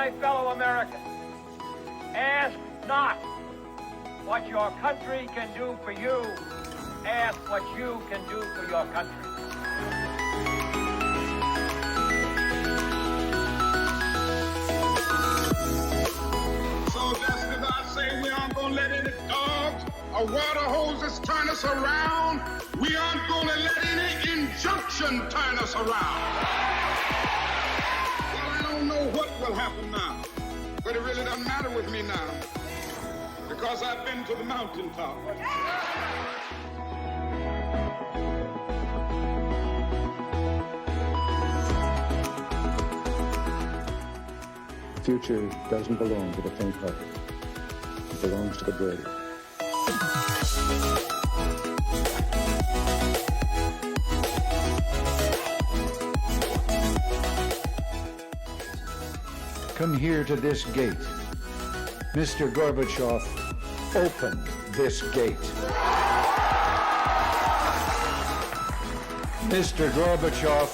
my fellow Americans, ask not what your country can do for you. Ask what you can do for your country. So just as I say we aren't going to let any dogs or water hoses turn us around, we aren't going to let any injunction turn us around. Well, I don't know what will happen now, but it really doesn't matter with me now, because I've been to the mountaintop. The future doesn't belong to the faint-hearted. It belongs to the brave. Come here to this gate. Mr. Gorbachev, open this gate. Mr. Gorbachev,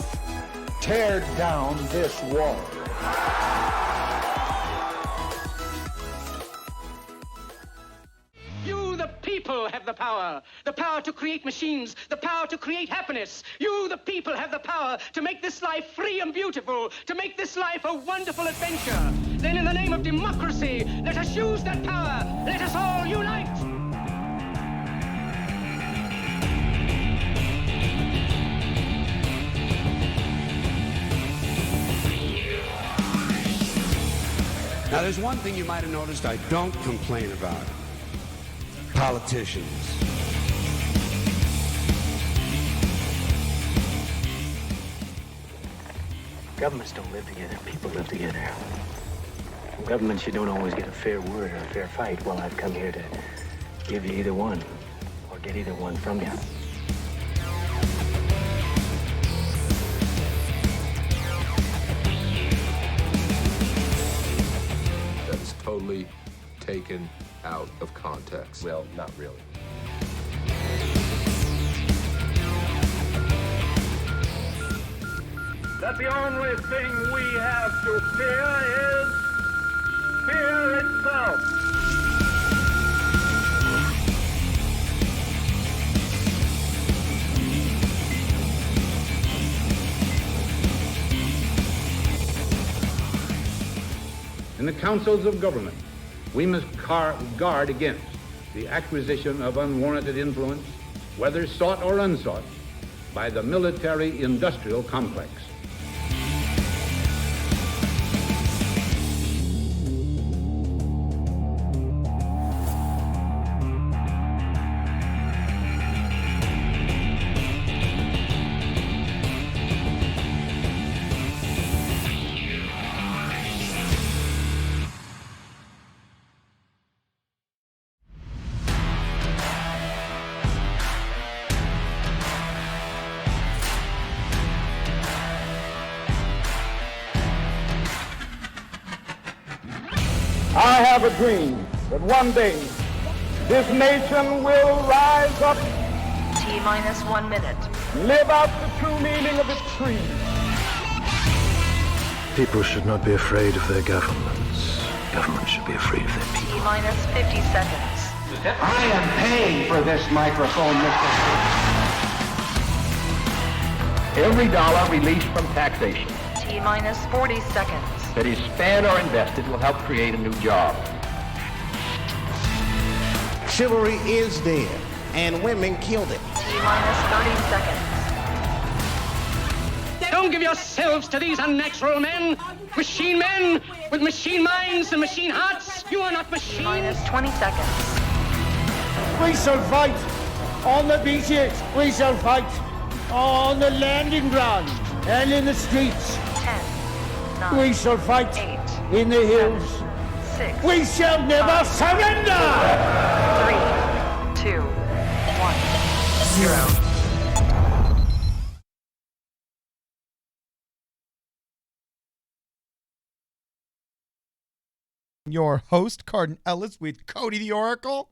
tear down this wall. You, the people, have the power to create machines, the power to create happiness. You, the people, have the power to make this life free and beautiful, to make this life a wonderful adventure. Then in the name of democracy, let us use that power. Let us all unite. Now, there's one thing you might have noticed I don't complain about. Politicians. Governments don't live together, people live together. Governments, you don't always get a fair word or a fair fight. Well, I've come here to give you either one, or get either one from you. That's totally taken out of context. Well, not really. That the only thing we have to fear is fear itself. In the councils of government, we must guard against the acquisition of unwarranted influence, whether sought or unsought, by the military-industrial complex. I have a dream that one day this nation will rise up, T-minus 1 minute. live out the true meaning of its creed. People should not be afraid of their governments. Governments should be afraid of their people. T-minus 50 seconds. I am paying for this microphone, Mr. Every dollar released from taxation T-minus 40 seconds. that is spent or invested will help create a new job. Chivalry is dead, and women killed it. T-minus 30 seconds. Don't give yourselves to these unnatural men with machine minds and machine hearts. You are not machines. T-minus 20 seconds. We shall fight on the beaches. We shall fight on the landing ground and in the streets. 10, 9, We shall fight 8, in the hills. 6, We shall never surrender! 3, 2, 1, 0. Your host, Cardin Ellis, with Cody the Oracle.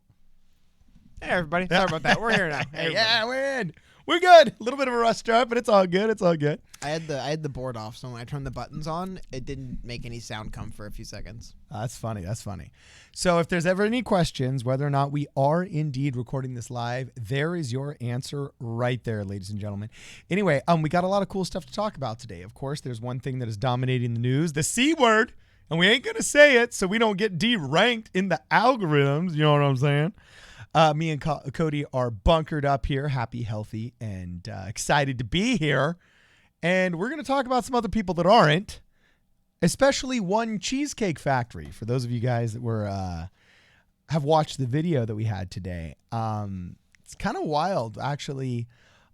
Hey, everybody. Sorry about that. We're here now. Hey, yeah, we're in. We're good. A little bit of a rough start, but it's all good. It's all good. I had the board off, so when I turned the buttons on, it didn't make any sound come for a few seconds. That's funny. That's funny. So if there's ever any questions whether or not we are indeed recording this live, there is your answer right there, ladies and gentlemen. Anyway, we got a lot of cool stuff to talk about today. Of course, there's one thing that is dominating the news, the C word, and we ain't going to say it so we don't get deranked in the algorithms. You know what I'm saying? Me and Cody are bunkered up here, happy, healthy, and excited to be here. And we're going to talk about some other people that aren't, especially one Cheesecake Factory. For those of you guys that were have watched the video that we had today, it's kind of wild, actually.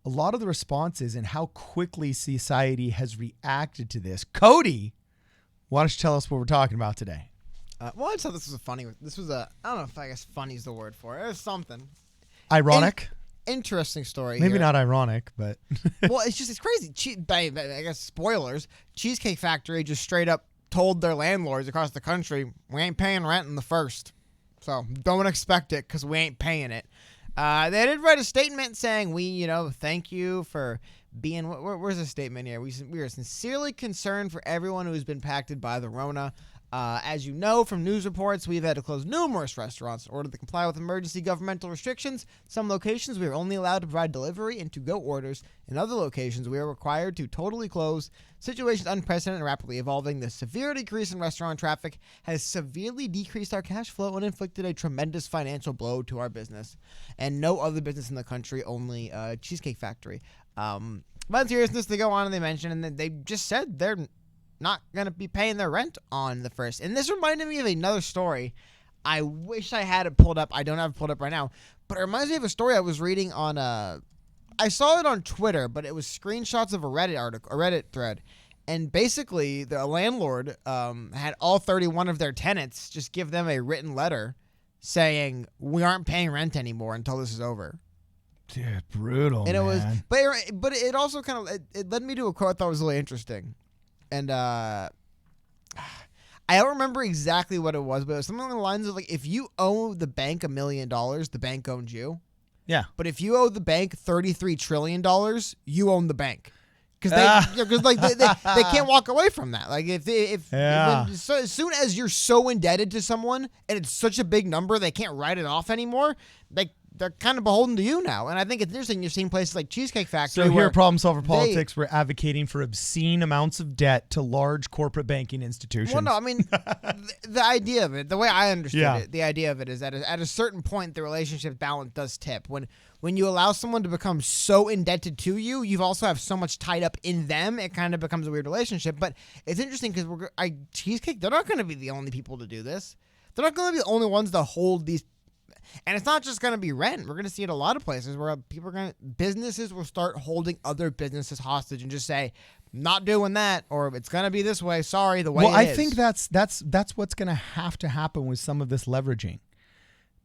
A lot of the responses and how quickly society has reacted to this. Cody, why don't you tell us what we're talking about today? Well, I just thought this was I don't know if I guess funny is the word for it. It was something. Ironic? Interesting story. Maybe here. not ironic, but. Well, it's crazy. I guess spoilers. Cheesecake Factory just straight up told their landlords across the country, we ain't paying rent in the first. So don't expect it because we ain't paying it. They did write a statement saying, thank you for being, where's the statement here? We are sincerely concerned for everyone who has been impacted by the Rona. As you know from news reports, we've had to close numerous restaurants in order to comply with emergency governmental restrictions. Some locations we are only allowed to provide delivery and to-go orders. In other locations, we are required to totally close. Situation unprecedented and rapidly evolving. The severe decrease in restaurant traffic has severely decreased our cash flow and inflicted a tremendous financial blow to our business. And no other business in the country, only Cheesecake Factory. But in seriousness, they go on and they mention, and they just said they're not going to be paying their rent on the first. And this reminded me of another story. I wish I had it pulled up. I don't have it pulled up right now. But it reminds me of a story I was reading on I saw it on Twitter, but it was screenshots of a Reddit thread. And basically, the landlord had all 31 of their tenants just give them a written letter saying, we aren't paying rent anymore until this is over. Dude, brutal, and it man. But it also kind of, it led me to a quote I thought was really interesting. And I don't remember exactly what it was, but it was something along the lines of like, if you owe the bank $1 million, the bank owns you. Yeah. But if you owe the bank $33 trillion, you own the bank. Because they can't walk away from that. Like as soon as you're so indebted to someone and it's such a big number they can't write it off anymore, they're kind of beholden to you now. And I think it's interesting. You're seeing places like Cheesecake Factory. So here at Problem Solver Politics, we're advocating for obscene amounts of debt to large corporate banking institutions. Well, no, I mean, the idea of it, the way I understood it, the idea of it is that at a certain point, the relationship balance does tip. When you allow someone to become so indebted to you, you've also have so much tied up in them, it kind of becomes a weird relationship. But it's interesting because Cheesecake, they're not going to be the only people to do this. They're not going to be the only ones to hold these. And it's not just going to be rent. We're going to see it a lot of places where businesses will start holding other businesses hostage and just say, not doing that, or it's going to be this way. Sorry, the way it is. Well, I think that's what's going to have to happen with some of this leveraging.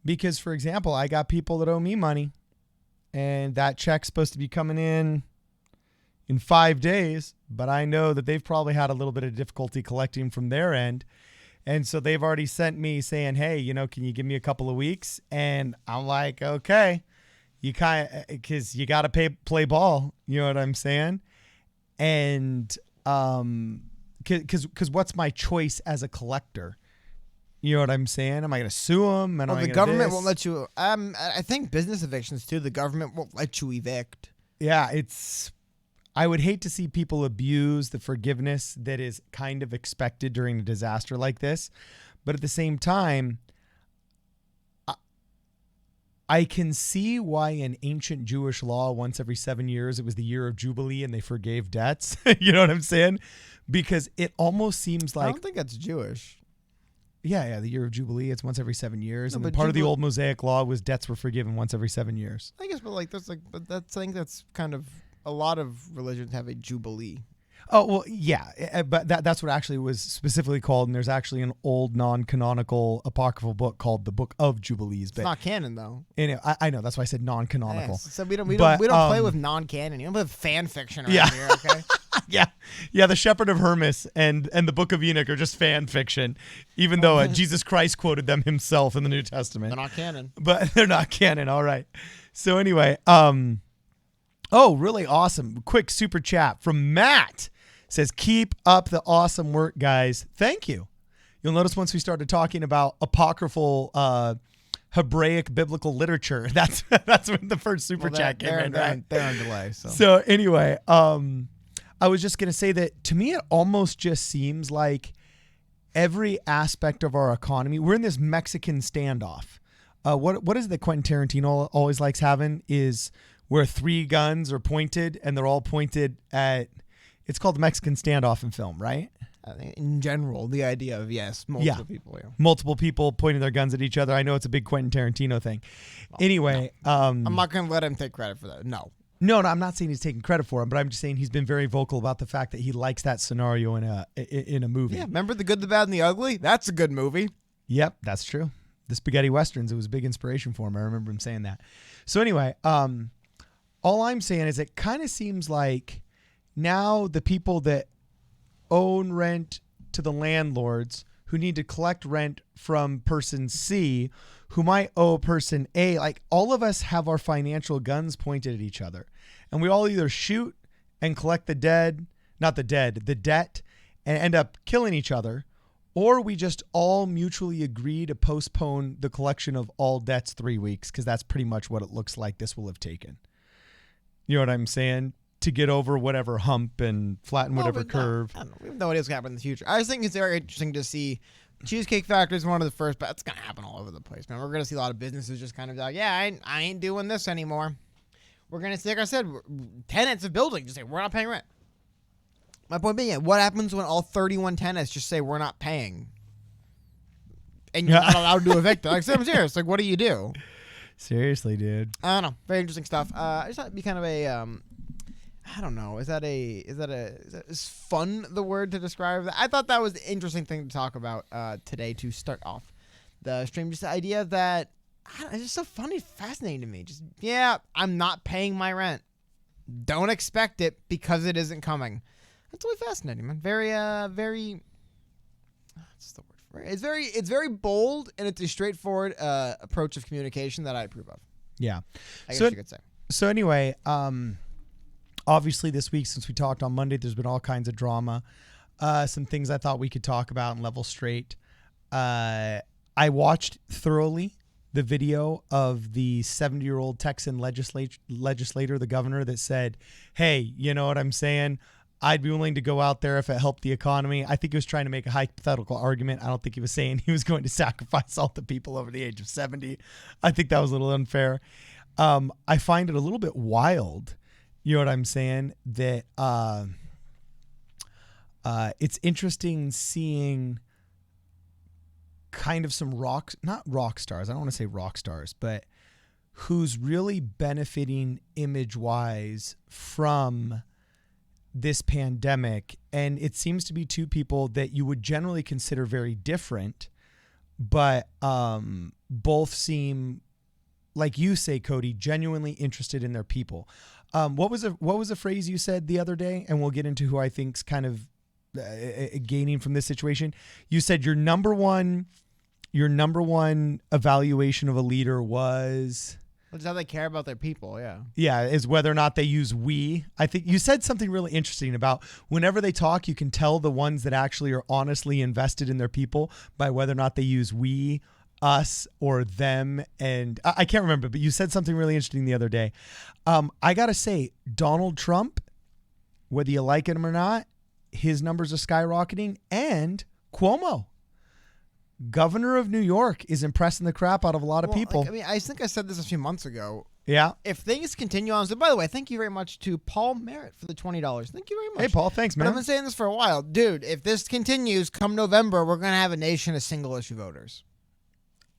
Because, for example, I got people that owe me money, and that check's supposed to be coming in 5 days, but I know that they've probably had a little bit of difficulty collecting from their end. And so they've already sent me saying, hey, can you give me a couple of weeks? And I'm like, okay, because you got to play ball. You know what I'm saying? And because what's my choice as a collector? You know what I'm saying? Am I going to sue them? Well, the government won't let you. I think business evictions too. The government won't let you evict. Yeah, I would hate to see people abuse the forgiveness that is kind of expected during a disaster like this. But at the same time, I can see why in ancient Jewish law, once every 7 years, it was the year of Jubilee and they forgave debts. You know what I'm saying? Because it almost seems like... I don't think that's Jewish. Yeah, the year of Jubilee, it's once every 7 years. No, and then part of the old Mosaic law was debts were forgiven once every 7 years. I guess, but I think that's kind of... A lot of religions have a jubilee. Oh, well, yeah, but that's what actually was specifically called, and there's actually an old non-canonical apocryphal book called the Book of Jubilees. It's not canon, though. And I know, that's why I said non-canonical. Yes, so we don't play with non-canon. You don't have fan fiction around here, okay? Yeah, the Shepherd of Hermas and the Book of Enoch are just fan fiction, even though Jesus Christ quoted them himself in the New Testament. They're not canon. But they're not canon, all right. So anyway, Oh, really awesome. Quick super chat from Matt. Says, keep up the awesome work, guys. Thank you. You'll notice once we started talking about apocryphal Hebraic biblical literature, that's when the first super chat came in, right? They're on delay. So anyway, I was just going to say that to me, it almost just seems like every aspect of our economy, we're in this Mexican standoff. What is it that Quentin Tarantino always likes having is where 3 guns are pointed and they're all pointed at, it's called the Mexican standoff in film, right? I think in general, the idea of, multiple people. Yeah. Multiple people pointing their guns at each other. I know it's a big Quentin Tarantino thing. Anyway. No. I'm not going to let him take credit for that. No, I'm not saying he's taking credit for him, but I'm just saying he's been very vocal about the fact that he likes that scenario in a movie. Yeah, remember The Good, the Bad, and the Ugly? That's a good movie. Yep, that's true. The spaghetti westerns, it was a big inspiration for him. I remember him saying that. So anyway, all I'm saying is it kind of seems like now the people that own rent to the landlords who need to collect rent from person C who might owe person A, like all of us have our financial guns pointed at each other. And we all either shoot and collect the debt and end up killing each other, or we just all mutually agree to postpone the collection of all debts 3 weeks, because that's pretty much what it looks like this will have taken. You know what I'm saying? To get over whatever hump and flatten whatever curve. I don't know. We have no idea what's going to happen in the future. I just think it's very interesting to see Cheesecake Factory is one of the first, but it's going to happen all over the place, man. We're going to see a lot of businesses just kind of like, I ain't doing this anymore. We're going to see, like I said, tenants of buildings just say, we're not paying rent. My point being, what happens when all 31 tenants just say, we're not paying? And you're not allowed to evict them. Like, I'm serious. Like, what do you do? Seriously, dude. I don't know. Very interesting stuff. I just thought it'd be kind of a, I don't know. Is fun the word to describe that? I thought that was an interesting thing to talk about today to start off the stream. Just the idea that it's just so funny, fascinating to me. Just, I'm not paying my rent. Don't expect it because it isn't coming. That's really fascinating, man. Very, what's the word for it? It's very bold, and it's a straightforward approach of communication that I approve of. Yeah. I guess you could say. So anyway, obviously this week, since we talked on Monday, there's been all kinds of drama. Some things I thought we could talk about and level straight. I watched thoroughly the video of the 70-year-old Texan legislator, the governor, that said, hey, you know what I'm saying? I'd be willing to go out there if it helped the economy. I think he was trying to make a hypothetical argument. I don't think he was saying he was going to sacrifice all the people over the age of 70. I think that was a little unfair. I find it a little bit wild, you know what I'm saying, that it's interesting seeing kind of some not rock stars, I don't want to say rock stars, but who's really benefiting image-wise from this pandemic. And it seems to be two people that you would generally consider very different, but both seem, like you say, Cody, genuinely interested in their people. What was a phrase you said the other day? And we'll get into who I think's kind of gaining from this situation. You said your number one evaluation of a leader was... It's how they care about their people, yeah. Yeah, is whether or not they use we. I think you said something really interesting about whenever they talk, you can tell the ones that actually are honestly invested in their people by whether or not they use we, us, or them. And I can't remember, but you said something really interesting the other day. I got to say, Donald Trump, whether you like him or not, his numbers are skyrocketing. And Cuomo, governor of New York, is impressing the crap out of a lot of people. I think I said this a few months ago. Yeah. If things continue on, so by the way, thank you very much to Paul Merritt for the $20. Thank you very much. Hey, Paul, thanks, man. But I've been saying this for a while. Dude, if this continues, come November, we're going to have a nation of single-issue voters.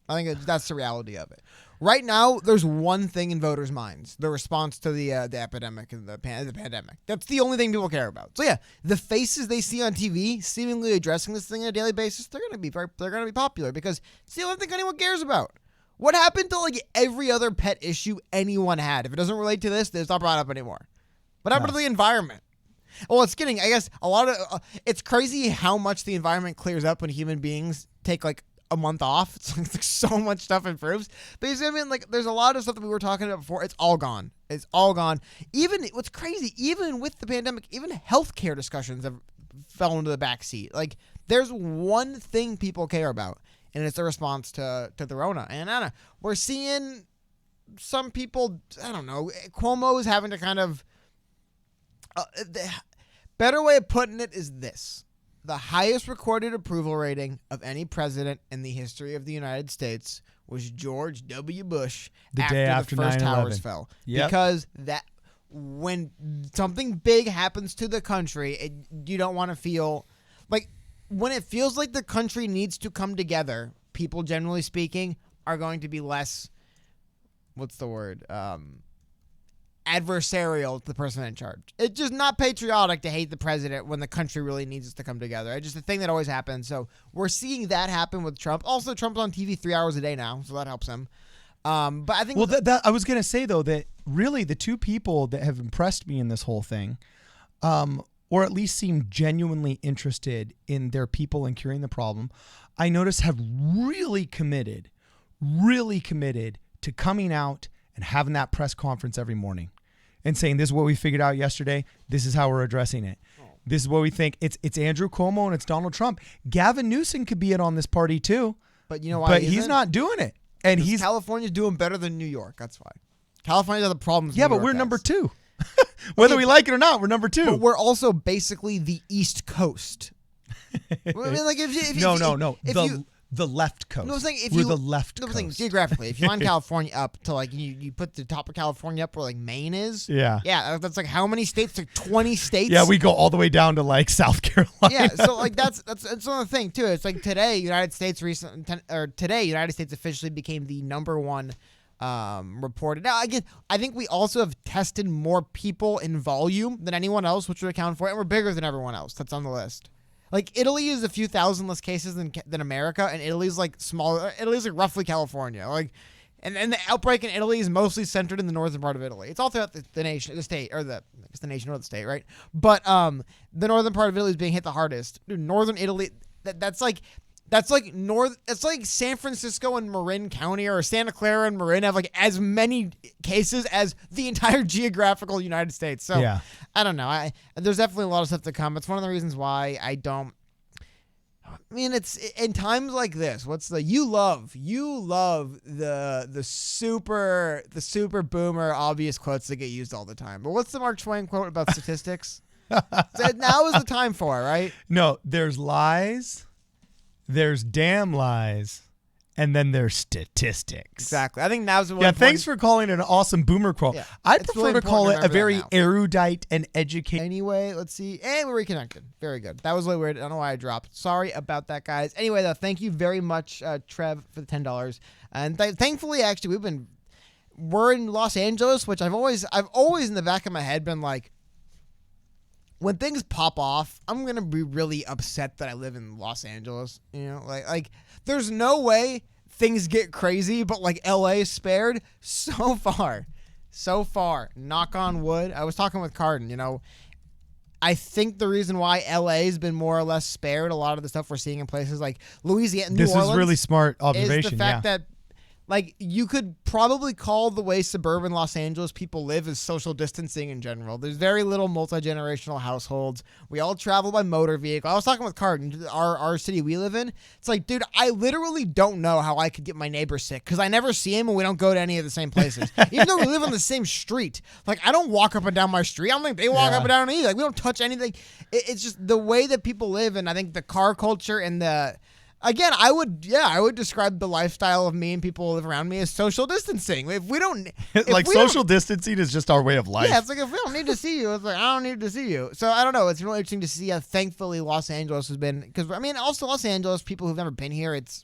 I think that's the reality of it. Right now, there's one thing in voters' minds: the response to the epidemic and the pandemic. That's the only thing people care about. So yeah, the faces they see on TV, seemingly addressing this thing on a daily basis, they're gonna be popular because it's the only thing anyone cares about. What happened to like every other pet issue anyone had? If it doesn't relate to this, it's not brought up anymore. What happened to the environment? Well, it's getting, I guess, a lot of. It's crazy how much the environment clears up when human beings take like a month off. It's like so much stuff improves. But you see what I mean? Like, there's a lot of stuff that we were talking about before. It's all gone. It's all gone. Even what's crazy, even with the pandemic, even healthcare discussions have fell into the back seat. Like, there's one thing people care about, and it's the response to the Rona. And I don't know, we're seeing some people, I don't know, Cuomo is having to kind of, the better way of putting it is this. The highest recorded approval rating of any president in the history of the United States was George W. Bush the day after the first 9/11. towers fell. Yep. Because that when something big happens to the country, you don't want to feel like when it feels like the country needs to come together, people generally speaking are going to be less, what's the word? Adversarial to the person in charge. It's just not patriotic to hate the president when the country really needs us to come together. It's just a thing that always happens. So we're seeing that happen with Trump. Also, Trump's on TV 3 hours a day now, so that helps him. But I think... Well, I was going to say, though, that really the two people that have impressed me in this whole thing, or at least seem genuinely interested in their people and curing the problem, I notice have really committed to coming out and having that press conference every morning and saying, this is what we figured out yesterday. This is how we're addressing it. This is what we think. It's Andrew Cuomo and it's Donald Trump. Gavin Newsom could be in on this party too. But you know why? But he's not doing it. And California's doing better than New York. That's why. California has the problems. Yeah, New but York we're has. number 2. Whether we like it or not, we're number 2. But we're also basically the East Coast. I mean, like the left coast. No, I'm saying we're the left coast. I'm saying geographically, if you line California up to like you put the top of California up where like Maine is. Yeah. That's like how many states? Like 20 states. Yeah, we go all the way down to like South Carolina. Yeah, so like that's another thing too. It's like today, United States officially became the number 1 reported. Now again, I think we also have tested more people in volume than anyone else, which would account for it, and we're bigger than everyone else that's on the list. Like, Italy is a few thousand less cases than America, and Italy's like smaller. Italy's like roughly California. Like, and the outbreak in Italy is mostly centered in the northern part of Italy. It's all throughout the nation, the state, or the nation or the state, right? But the northern part of Italy is being hit the hardest. Dude, northern Italy, that's like it's like San Francisco and Marin County or Santa Clara and Marin have like as many cases as the entire geographical United States. So yeah. I don't know. There's definitely a lot of stuff to come. It's one of the reasons why I mean, it's in times like this. You love the super boomer obvious quotes that get used all the time. But what's the Mark Twain quote about statistics? Now is the time for it, right? No, there's lies. There's damn lies, and then there's statistics. Exactly. I think now's the one. Yeah, thanks for calling it an awesome boomer quote. Yeah, I prefer to call it a very erudite and educated. Anyway, let's see. And we're reconnected. Very good. That was really weird. I don't know why I dropped. Sorry about that, guys. Anyway, though, thank you very much, Trev, for the $10. And thankfully, actually, we're in Los Angeles, which I've always in the back of my head been like, when things pop off, I'm going to be really upset that I live in Los Angeles. You know, like there's no way things get crazy, but like LA is spared so far. Knock on wood. I was talking with Cardin, you know, I think the reason why LA has been more or less spared a lot of the stuff we're seeing in places like Louisiana, New Orleans. This is really smart observation. Is the fact that like you could probably call the way suburban Los Angeles people live as social distancing in general. There's very little multi-generational households. We all travel by motor vehicle. I was talking with Cardin, our city we live in. It's like, dude, I literally don't know how I could get my neighbor sick because I never see him and we don't go to any of the same places. Even though we live on the same street. Like, I don't walk up and down my street. I don't think they walk up and down either. Like, we don't touch anything. It's just the way that people live, and I think the car culture and the... Again, I would describe the lifestyle of me and people who live around me as social distancing. If we don't... social distancing is just our way of life. Yeah, it's like if we don't need to see you, it's like I don't need to see you. So I don't know. It's really interesting to see how thankfully Los Angeles has been... Because, I mean, also Los Angeles, people who've never been here, it's...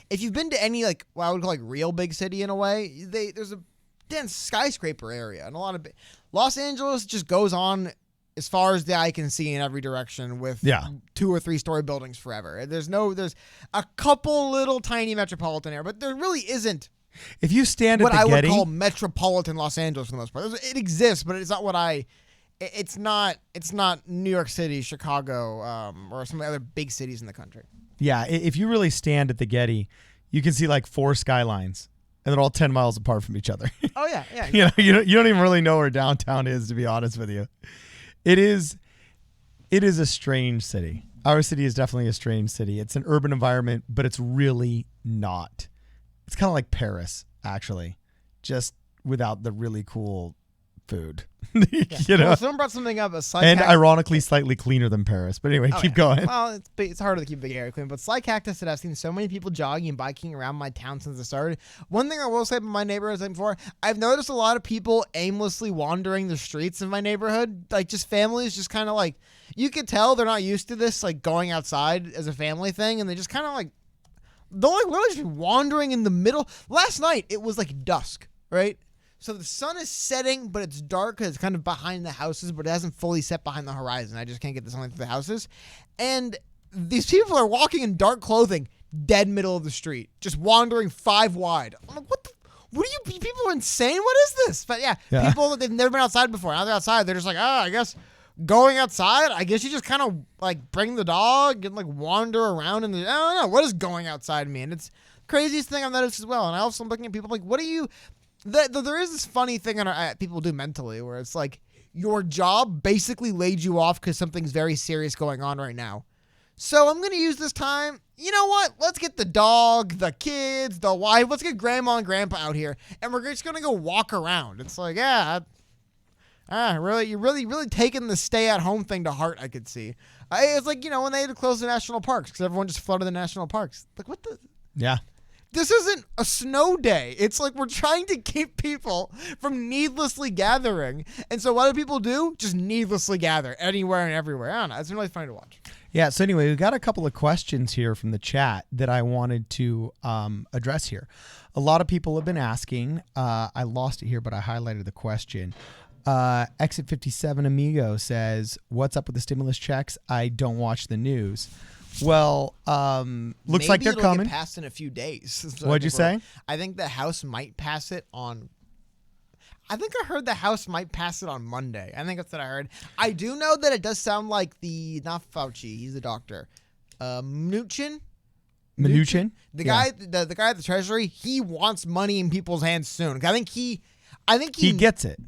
If you've been to any, like, what I would call, like, real big city in a way, there's a dense skyscraper area. And a lot of... Los Angeles just goes on... as far as the eye can see in every direction with 2 or 3 story buildings forever. There's a couple little tiny metropolitan area, but there really isn't. If you stand at the Getty, what I Getty, would call metropolitan Los Angeles for the most part. It exists, but it's not what it's not New York City, Chicago, or some of the other big cities in the country. Yeah, if you really stand at the Getty, you can see like 4 skylines, and they're all 10 miles apart from each other. Oh yeah, yeah. Exactly. You don't even really know where downtown is, to be honest with you. It is a strange city. Our city is definitely a strange city. It's an urban environment, but it's really not. It's kind of like Paris, actually, just without the really cool food. Well, someone brought something up. And ironically, slightly cleaner than Paris. But anyway, keep going. Well, it's harder to keep the area clean. But Sly Cactus said, I've seen so many people jogging and biking around my town since it started. One thing I will say about my neighborhood before, I've noticed a lot of people aimlessly wandering the streets in my neighborhood. Like, just families just kind of like, you could tell they're not used to this, like going outside as a family thing. And they just kind of like, they'll like literally just be wandering in the middle. Last night, it was like dusk, right? So the sun is setting, but it's dark because it's kind of behind the houses, but it hasn't fully set behind the horizon. I just can't get the sunlight through the houses. And these people are walking in dark clothing, dead middle of the street, just wandering 5 wide. I'm like, what are you, people are insane? What is this? But yeah, people that they've never been outside before. Now they're outside. They're just like, I guess going outside, I guess you just kind of like bring the dog and like wander around. And I don't know, what does going outside mean? It's the craziest thing I've noticed as well. And I also am looking at people like, what do you... There is this funny thing people do mentally where it's like your job basically laid you off because something's very serious going on right now. So I'm going to use this time. You know what? Let's get the dog, the kids, the wife. Let's get grandma and grandpa out here. And we're just going to go walk around. It's like, really, you're really taking the stay at home thing to heart, I could see. It's like, when they had to close the national parks because everyone just flooded the national parks. Like, what the? Yeah. This isn't a snow day. It's like we're trying to keep people from needlessly gathering. And so what do people do? Just needlessly gather anywhere and everywhere. I don't know. It's really funny to watch. Yeah, so anyway, we've got a couple of questions here from the chat that I wanted to address here. A lot of people have been asking. I lost it here, but I highlighted the question. Exit 57 Amigo says, what's up with the stimulus checks? I don't watch the news. Well, looks like they're coming. Get passed in a few days. What'd you say? I think the House might pass it on. I think I heard the House might pass it on Monday. I think that's what I heard. I do know that it does sound like not Fauci. He's the doctor. Mnuchin. The guy at the Treasury. He wants money in people's hands soon. I think he gets it.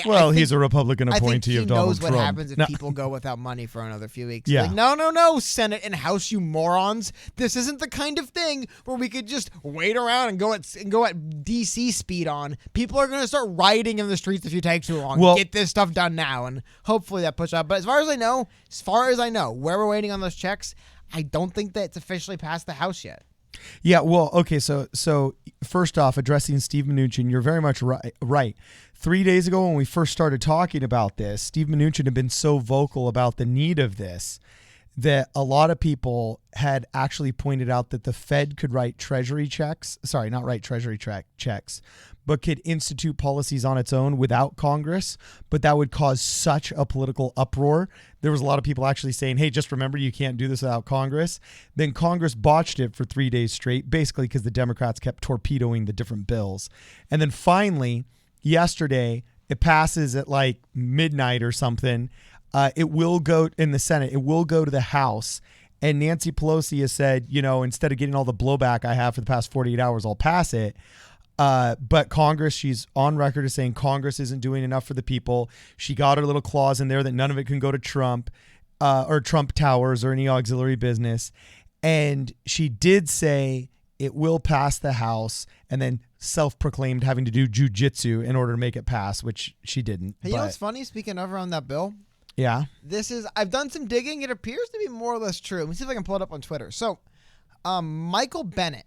Well, he's a Republican appointee of Donald Trump. He knows what happens if people go without money for another few weeks. Yeah. Like, no, Senate and House, you morons. This isn't the kind of thing where we could just wait around and go at DC speed on. People are going to start rioting in the streets if you take too long. Well, get this stuff done now, and hopefully that pushes up. But as far as I know, where we're waiting on those checks, I don't think that it's officially passed the House yet. Yeah, well, okay, so first off, addressing Steve Mnuchin, you're very much right. 3 days ago when we first started talking about this, Steve Mnuchin had been so vocal about the need of this that a lot of people had actually pointed out that the Fed could write treasury checks, but could institute policies on its own without Congress, but that would cause such a political uproar. There was a lot of people actually saying, hey, just remember you can't do this without Congress. Then Congress botched it for 3 days straight, basically because the Democrats kept torpedoing the different bills. And then finally, yesterday, it passes at like midnight or something. It will go in the Senate. It will go to the House. And Nancy Pelosi has said, instead of getting all the blowback I have for the past 48 hours, I'll pass it. But Congress, she's on record as saying Congress isn't doing enough for the people. She got her little clause in there that none of it can go to Trump or Trump Towers or any auxiliary business. And she did say it will pass the House, and then self-proclaimed having to do jujitsu in order to make it pass, which she didn't. Hey, you know what's funny? Speaking of on that bill. Yeah. I've done some digging. It appears to be more or less true. Let me see if I can pull it up on Twitter. So, Michael Bennett,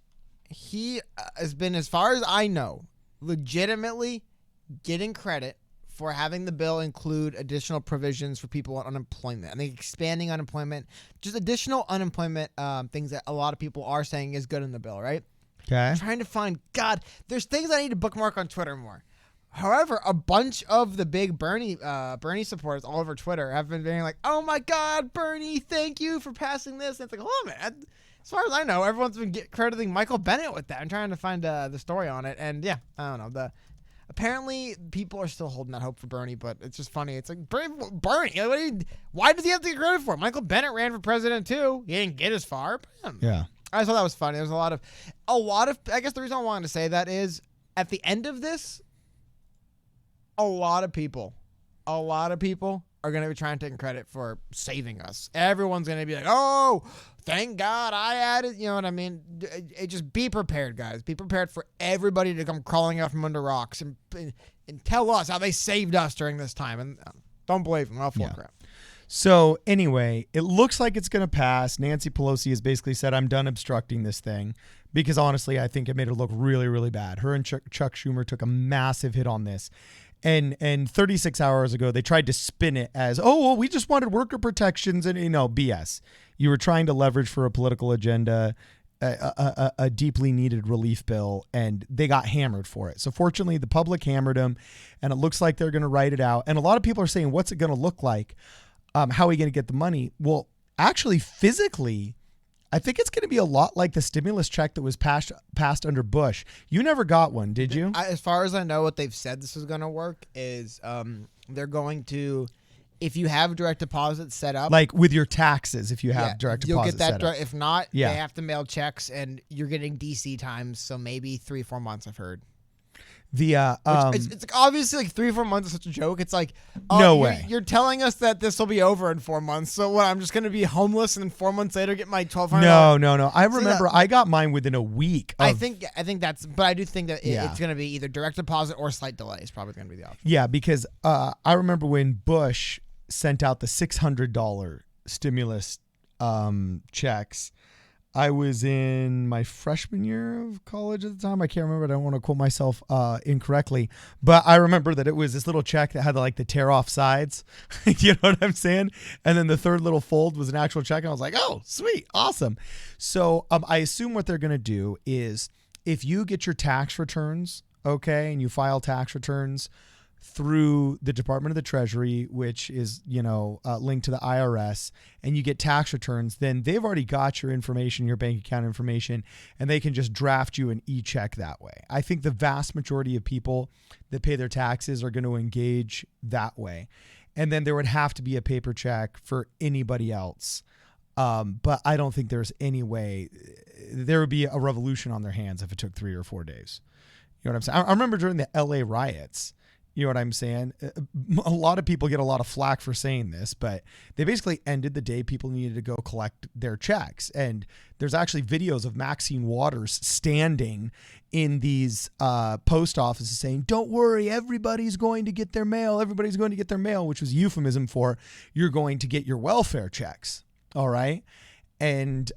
he has been, as far as I know, legitimately getting credit for having the bill include additional provisions for people on unemployment. I think expanding unemployment, just additional unemployment things that a lot of people are saying is good in the bill, right? Okay. I'm trying to find, there's things I need to bookmark on Twitter more. However, a bunch of the big Bernie supporters all over Twitter have been being like, oh my God, Bernie, thank you for passing this. And it's like, oh man, as far as I know, everyone's been crediting Michael Bennett with that. I'm trying to find the story on it. And yeah, I don't know. apparently people are still holding that hope for Bernie, but it's just funny. It's like, Bernie, why does he have to get credit for it? Michael Bennett ran for president too. He didn't get as far. Yeah. I thought that was funny. There's a lot of, I guess the reason I wanted to say that is at the end of this, a lot of people are going to be trying to take credit for saving us. Everyone's going to be like, oh, thank God I added, you know what I mean? Just be prepared, guys. Be prepared for everybody to come crawling out from under rocks and tell us how they saved us during this time. And don't believe them. I'll full crap. So anyway, it looks like it's going to pass. Nancy Pelosi has basically said, I'm done obstructing this thing, because honestly, I think it made it look really, really bad. Her and Chuck Schumer took a massive hit on this. And 36 hours ago, they tried to spin it as, oh, well, we just wanted worker protections and, BS. You were trying to leverage for a political agenda, a deeply needed relief bill, and they got hammered for it. So fortunately, the public hammered them, and it looks like they're going to write it out. And a lot of people are saying, what's it going to look like? How are we going to get the money? Well, actually, physically, I think it's going to be a lot like the stimulus check that was passed under Bush. You never got one, did you? As far as I know, what they've said this is going to work is they're going to, if you have direct deposit set up. Like with your taxes, if you have direct deposit you'll get that. set up. If not, they have to mail checks, and you're getting DC times, so maybe 3-4 months, I've heard. It's obviously like 3-4 months is such a joke. It's like, no way. You're telling us that this will be over in 4 months. So what? I'm just going to be homeless and then 4 months later get my $1,200. No. I remember I got mine within a week. I think that's, but I do think that it's going to be either direct deposit or slight delay is probably going to be the option. Yeah, because I remember when Bush sent out the $600 stimulus checks. I was in my freshman year of college at the time. I can't remember. I don't want to quote myself incorrectly. But I remember that it was this little check that had like the tear off sides. You know what I'm saying? And then the third little fold was an actual check. And I was like, oh, sweet. Awesome. So I assume what they're going to do is if you get your tax returns, okay, and you file tax returns through the Department of the Treasury, which is, linked to the IRS, and you get tax returns, then they've already got your information, your bank account information, and they can just draft you an e-check that way. I think the vast majority of people that pay their taxes are going to engage that way. And then there would have to be a paper check for anybody else. But I don't think there's any way there would be a revolution on their hands if it took 3 or 4 days. You know what I'm saying? I remember during the LA riots, you know what I'm saying? A lot of people get a lot of flack for saying this, but they basically ended the day people needed to go collect their checks. And there's actually videos of Maxine Waters standing in these post offices saying, don't worry, everybody's going to get their mail. Everybody's going to get their mail, which was euphemism for you're going to get your welfare checks. All right. And,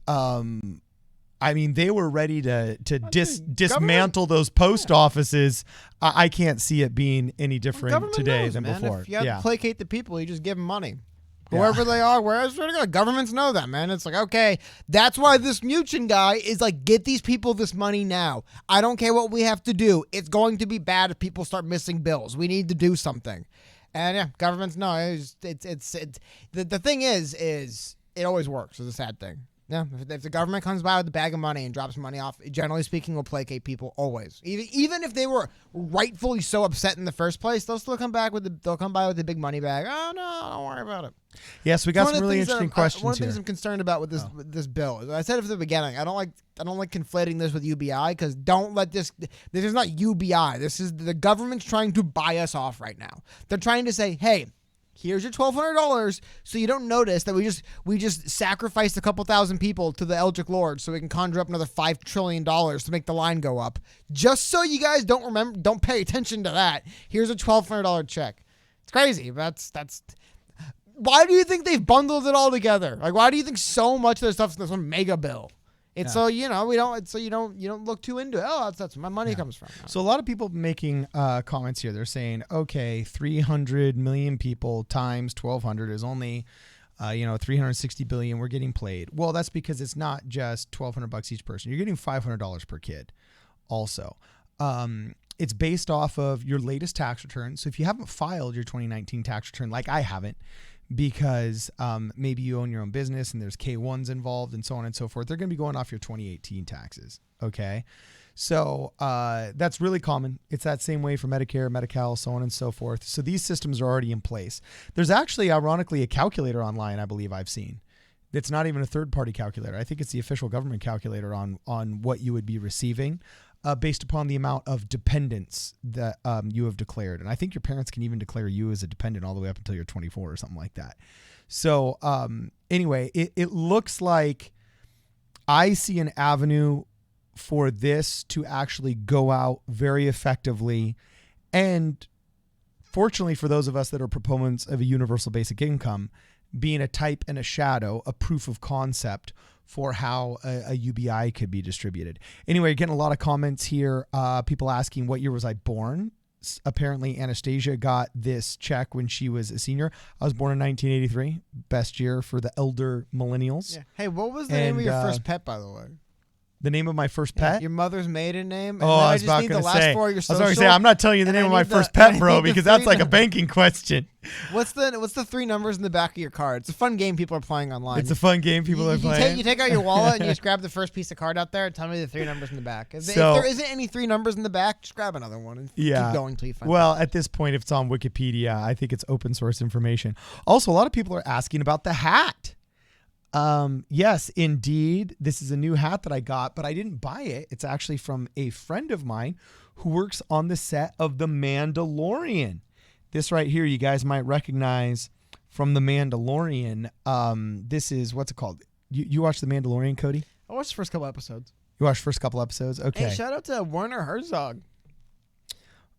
I mean, they were ready to dismantle those post offices. I can't see it being any different today than before. If you have to placate the people, you just give them money. Whoever they are, wherever they go. Governments know that, man. It's like, okay, that's why this Mnuchin guy is like, get these people this money now. I don't care what we have to do. It's going to be bad if people start missing bills. We need to do something. And governments know. The thing is it always works. It's a sad thing. Yeah, if the government comes by with a bag of money and drops money off, generally speaking, will placate people always. Even if they were rightfully so upset in the first place, they'll still come by with the big money bag. Oh no, don't worry about it. Yes, we got some really interesting questions One of the here. things I'm concerned about with this bill is I said it from the beginning. I don't like conflating this with UBI because don't let this is not UBI. This is the government's trying to buy us off right now. They're trying to say, hey, here's your $1,200, so you don't notice that we just sacrificed a couple thousand people to the Eldritch Lord, so we can conjure up another $5 trillion to make the line go up. Just so you guys don't pay attention to that. Here's a $1,200 check. It's crazy. That's. Why do you think they've bundled it all together? Like, why do you think so much of this stuff's in this one mega bill? It's so you don't look too into it. Oh, that's where my money comes from. No. So a lot of people making comments here. They're saying, okay, 300 million people times 1,200 is only, 360 billion. We're getting played. Well, that's because it's not just $1,200 each person. You're getting $500 per kid. Also, it's based off of your latest tax return. So if you haven't filed your 2019 tax return, like I haven't, because maybe you own your own business and there's K-1s involved and so on and so forth, they're going to be going off your 2018 taxes. Okay. So that's really common. It's that same way for Medicare, Medi-Cal, so on and so forth. So these systems are already in place. There's actually, ironically, a calculator online, I believe I've seen. It's not even a third-party calculator. I think it's the official government calculator on what you would be receiving based upon the amount of dependents that you have declared. And I think your parents can even declare you as a dependent all the way up until you're 24 or something like that. So anyway, it looks like I see an avenue for this to actually go out very effectively. And fortunately for those of us that are proponents of a universal basic income, being a type and a shadow, a proof of concept for how a UBI could be distributed. Anyway, getting a lot of comments here. People asking, what year was I born? Apparently Anastasia got this check when she was a senior. I was born in 1983. Best year for the elder millennials. Yeah. Hey, what was the name of your first pet, by the way? The name of my first pet? Your mother's maiden name? Oh, I was about going to say. I'm not telling you the name of my first pet, bro, because that's like a banking question. What's the three numbers in the back of your card? It's a fun game people are playing online. It's a fun game people are playing. You take out your wallet and you just grab the first piece of card out there and tell me the three numbers in the back. If there isn't any three numbers in the back, just grab another one and keep going until you find it. Well, at this point, if it's on Wikipedia, I think it's open source information. Also, a lot of people are asking about the hat. Yes, indeed. This is a new hat that I got, but I didn't buy it. It's actually from a friend of mine who works on the set of The Mandalorian. This right here, you guys might recognize from The Mandalorian. This is, what's it called? You watched The Mandalorian, Cody? I watched the first couple episodes. You watched the first couple episodes? Okay. Hey, shout out to Werner Herzog.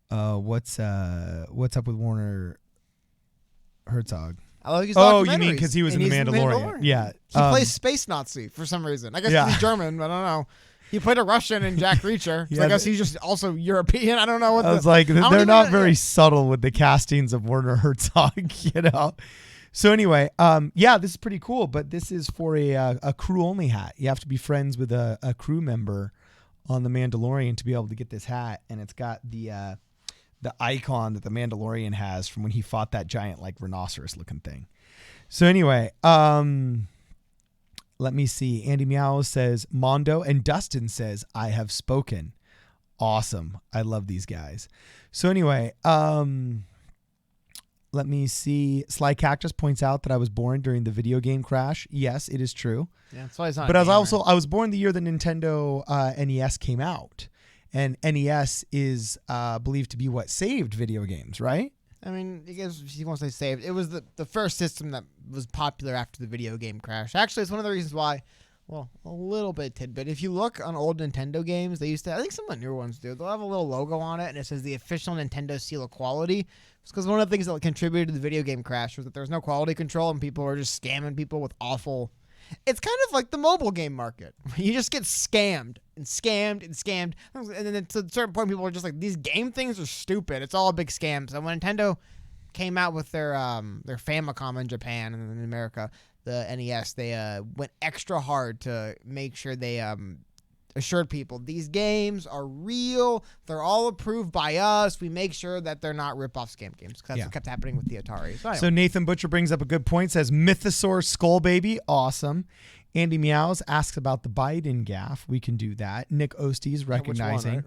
What's up with Werner Herzog? I like his documentaries. You mean because he was in The Mandalorian? Yeah. He plays Space Nazi for some reason. I guess he's German, I don't know. He played a Russian in Jack Reacher. So I guess he's just also European. I don't know what I was like, they're not very subtle with the castings of Werner Herzog, you know? So anyway, this is pretty cool, but this is for a crew-only hat. You have to be friends with a crew member on The Mandalorian to be able to get this hat, and it's got the icon that the Mandalorian has from when he fought that giant like rhinoceros looking thing. So anyway, let me see. Andy Meow says Mondo, and Dustin says I have spoken. Awesome. I love these guys. So anyway, let me see. Sly Cactus points out that I was born during the video game crash. Yes, it is true. Yeah, that's why he's not. But I was born the year the Nintendo NES came out. And NES is believed to be what saved video games, right? I mean, I guess he wants to say saved. It was the first system that was popular after the video game crash. Actually, it's one of the reasons why, well, a little bit tidbit. If you look on old Nintendo games, they used to, I think some of the newer ones do, they'll have a little logo on it, and it says the official Nintendo seal of quality. It's because one of the things that contributed to the video game crash was that there was no quality control, and people were just scamming people with awful... It's kind of like the mobile game market. You just get scammed and scammed and scammed. And then to a certain point, people are just like, these game things are stupid. It's all a big scam. So when Nintendo came out with their Famicom in Japan and then in America, the NES, they went extra hard to make sure they assured people these games are real. They're all approved by us. We make sure that they're not rip-off scam games because that's what kept happening with the Atari. So Nathan Butcher brings up a good point, says Mythosaur Skull Baby, awesome. Andy Meows asks about the Biden gaffe. We can do that. Nick Oste's recognizing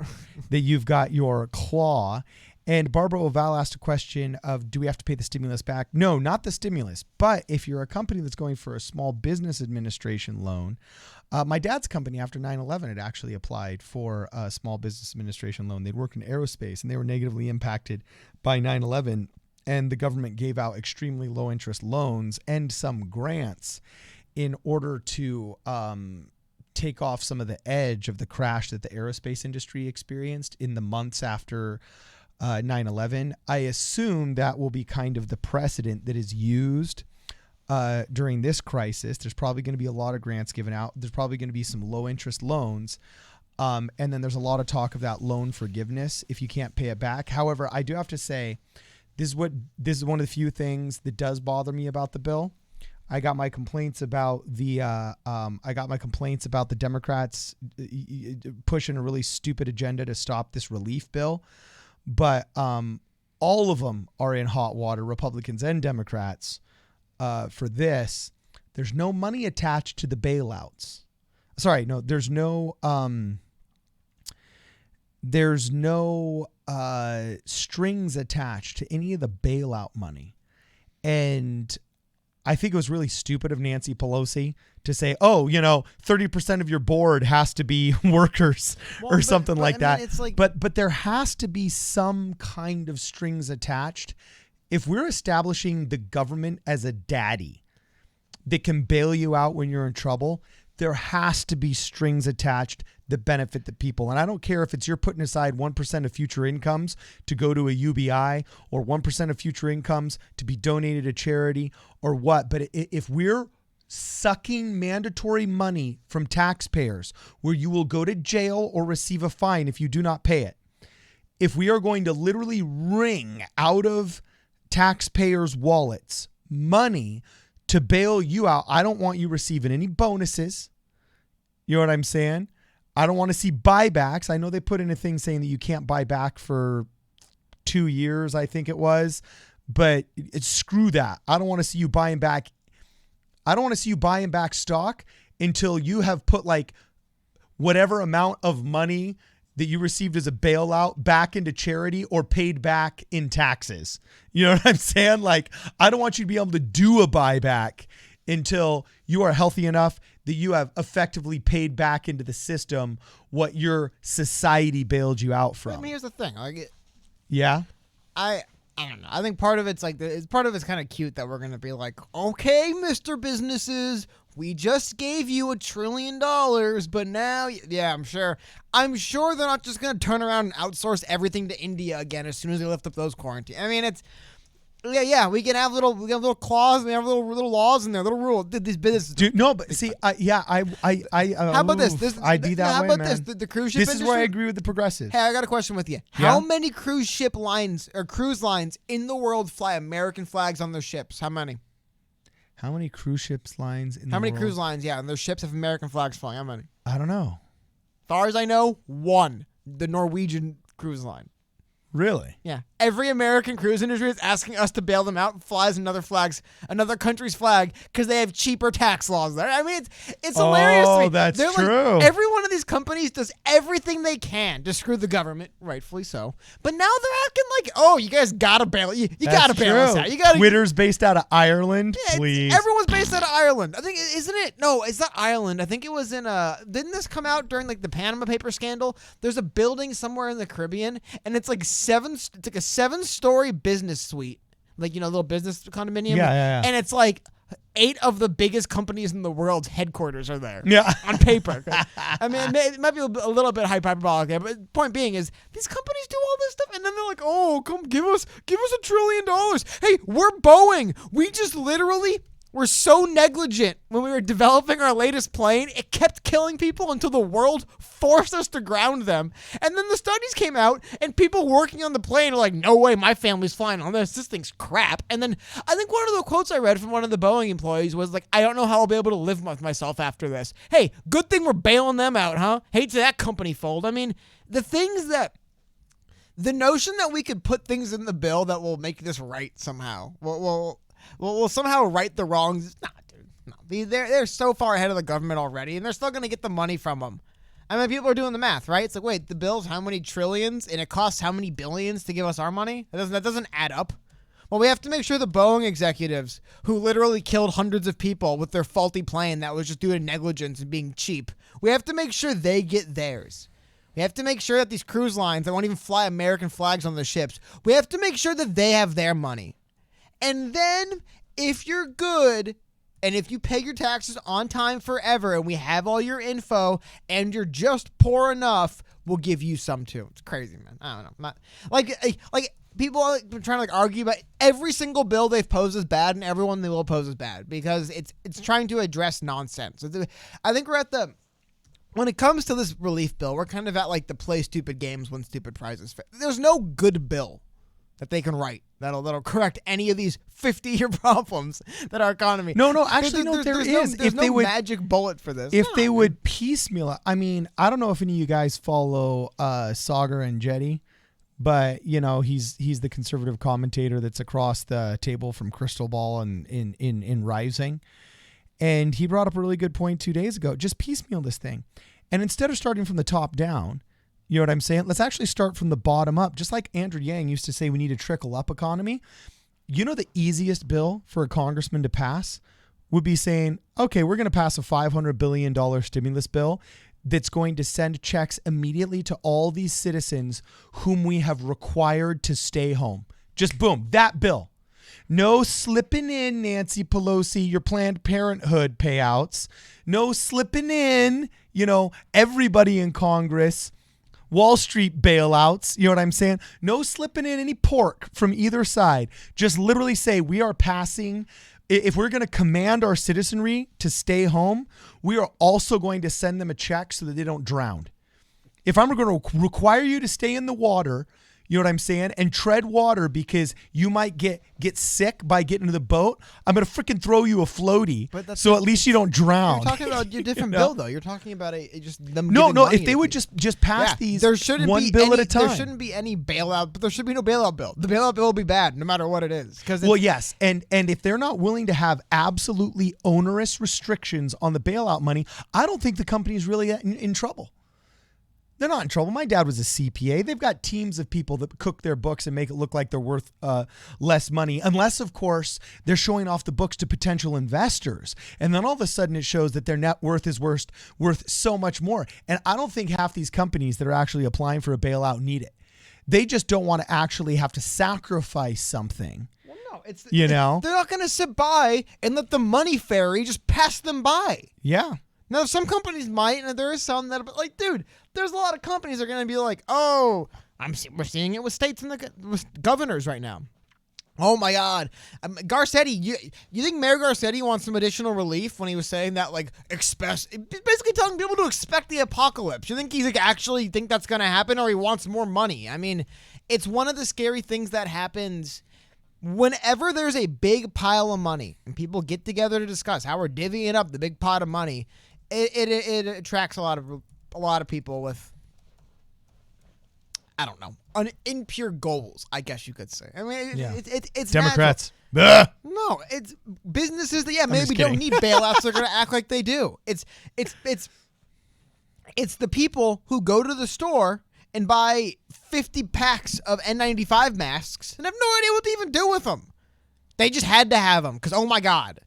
that you've got your claw. And Barbara Oval asked a question of, do we have to pay the stimulus back? No, not the stimulus. But if you're a company that's going for a small business administration loan, my dad's company after 9/11 had actually applied for a small business administration loan. They'd worked in aerospace and they were negatively impacted by 9/11. And the government gave out extremely low interest loans and some grants in order to take off some of the edge of the crash that the aerospace industry experienced in the months after 9/11. I assume that will be kind of the precedent that is used during this crisis. There's probably going to be a lot of grants given out. There's probably going to be some low interest loans. And then there's a lot of talk of that loan forgiveness if you can't pay it back. However, I do have to say, this is one of the few things that does bother me about the bill. I got my complaints about the Democrats pushing a really stupid agenda to stop this relief bill. But all of them are in hot water, Republicans and Democrats, for this. There's no money attached to the bailouts. Sorry, no, there's no there's no strings attached to any of the bailout money. And I think it was really stupid of Nancy Pelosi to say, 30% of your board has to be workers or something like that. It's like, but there has to be some kind of strings attached. If we're establishing the government as a daddy that can bail you out when you're in trouble, there has to be strings attached that benefit the people. And I don't care if it's you're putting aside 1% of future incomes to go to a UBI or 1% of future incomes to be donated to charity or what. But if we're sucking mandatory money from taxpayers where you will go to jail or receive a fine if you do not pay it, if we are going to literally wring out of taxpayers' wallets money to bail you out, I don't want you receiving any bonuses. You know what I'm saying? I don't want to see buybacks. I know they put in a thing saying that you can't buy back for 2 years, I think it was, but screw that. I don't want to see you buying back. I don't want to see you buying back stock until you have put like whatever amount of money that you received as a bailout back into charity or paid back in taxes. You know what I'm saying? Like, I don't want you to be able to do a buyback until you are healthy enough that you have effectively paid back into the system what your society bailed you out from. I mean, here's the thing. Yeah. I don't know. I think part of it's like part of it's kind of cute that we're gonna be like, okay, Mr. Businesses, we just gave you $1 trillion, but now, yeah, I'm sure they're not just gonna turn around and outsource everything to India again as soon as they lift up those quarantine. I mean, it's. Yeah, we can have little clause, we have little laws in there, little rules. These businesses, dude. No, but see, how about this? I'd be that way, How about man. this? The cruise ship. This industry? is where I agree with the progressives. Hey, I got a question with you. Yeah? How many cruise ship lines or cruise lines in the world fly American flags on their ships? How many? How many cruise ships lines in the world? How many cruise lines? Yeah, and their ships have American flags flying. How many? I don't know. As far as I know, one. The Norwegian cruise line. Really? Yeah. Every American cruise industry is asking us to bail them out and flies another country's flag because they have cheaper tax laws there. I mean, it's hilarious to me. Oh, that's They're true. Like, every one of these companies does everything they can to screw the government, rightfully so. But now they're acting like, oh, you guys gotta bail. You gotta bail us out. You gotta. Twitter's based out of Ireland, Yeah, please. Everyone's based out of Ireland. I think, isn't it? No, it's not Ireland. I think it was in didn't this come out during like the Panama Paper scandal? There's a building somewhere in the Caribbean, and it's like a 7-story business suite, like, little business condominium. Yeah. And it's like 8 of the biggest companies in the world's headquarters are there. Yeah. On paper. I mean, it might be a little bit hyperbolic there, but point being is these companies do all this stuff, and then they're like, oh, come give us $1 trillion. Hey, we're Boeing. We just literally were so negligent when we were developing our latest plane. It kept killing people until the world forced us to ground them. And then the studies came out, and people working on the plane are like, no way, my family's flying on this. This thing's crap. And then I think one of the quotes I read from one of the Boeing employees was like, I don't know how I'll be able to live with myself after this. Hey, good thing we're bailing them out, huh? Hate to that company fold. I mean, the notion that we could put things in the bill that will make this right somehow. We'll somehow right the wrongs. Nah, dude. No. They're so far ahead of the government already, and they're still going to get the money from them. I mean, people are doing the math, right? It's like, wait, the bill's how many trillions, and it costs how many billions to give us our money? That doesn't add up. Well, we have to make sure the Boeing executives, who literally killed hundreds of people with their faulty plane that was just due to negligence and being cheap, we have to make sure they get theirs. We have to make sure that these cruise lines that won't even fly American flags on their ships, we have to make sure that they have their money. And then, if you're good, and if you pay your taxes on time forever, and we have all your info, and you're just poor enough, we'll give you some too. It's crazy, man. I don't know. Not like people are trying to argue about every single bill they've posed as bad, and everyone they will pose as bad because it's trying to address nonsense. I think we're at when it comes to this relief bill, we're kind of at like the play stupid games, win stupid prizes. There's no good bill that they can write that'll correct any of these 50-year problems that our economy. No, actually, there is. There's no magic bullet for this. If they would piecemeal, I mean, I don't know if any of you guys follow Sagar and Jetty, but he's the conservative commentator that's across the table from Crystal Ball and in Rising, and he brought up a really good point 2 days ago. Just piecemeal this thing, and instead of starting from the top down, You know what I'm saying? Let's actually start from the bottom up. Just like Andrew Yang used to say, we need a trickle up economy. You know, the easiest bill for a congressman to pass would be saying, okay, we're going to pass a $500 billion stimulus bill that's going to send checks immediately to all these citizens whom we have required to stay home. Just boom, that bill. No slipping in, Nancy Pelosi, your Planned Parenthood payouts. No slipping in, everybody in Congress, Wall Street bailouts. You know what I'm saying? No slipping in any pork from either side. Just literally say we are passing. If we're going to command our citizenry to stay home, we are also going to send them a check so that they don't drown. If I'm going to require you to stay in the water, you know what I'm saying, and tread water because you might get sick by getting to the boat, I'm going to freaking throw you a floaty so at least you don't drown. You're talking about your different bill, though. You're talking about just them No, giving money if they would just pass these there shouldn't one be bill at a time. There shouldn't be any bailout, but there should be no bailout bill. The bailout bill will be bad no matter what it is. Well, yes, and if they're not willing to have absolutely onerous restrictions on the bailout money, I don't think the company's really in trouble. They're not in trouble. My dad was a CPA. They've got teams of people that cook their books and make it look like they're worth less money, unless, of course, they're showing off the books to potential investors. And then all of a sudden it shows that their net worth is worth so much more. And I don't think half these companies that are actually applying for a bailout need it. They just don't want to actually have to sacrifice something. Well, no, they're not going to sit by and let the money fairy just pass them by. Yeah. Now, some companies might, and there is some that, but dude, there's a lot of companies that are going to be like, oh, we're seeing it with states and with governors right now. Oh my God, Garcetti, you think Mayor Garcetti wants some additional relief when he was saying that, basically telling people to expect the apocalypse? You think he's actually think that's going to happen, or he wants more money? I mean, it's one of the scary things that happens whenever there's a big pile of money and people get together to discuss how we're divvying up the big pot of money. It attracts a lot of people with, I don't know, impure goals, I guess you could say. I mean, it's Democrats. No, it's businesses that maybe don't need bailouts. They're going to act like they do. It's the people who go to the store and buy 50 packs of N95 masks and have no idea what to even do with them. They just had to have them because, oh my God.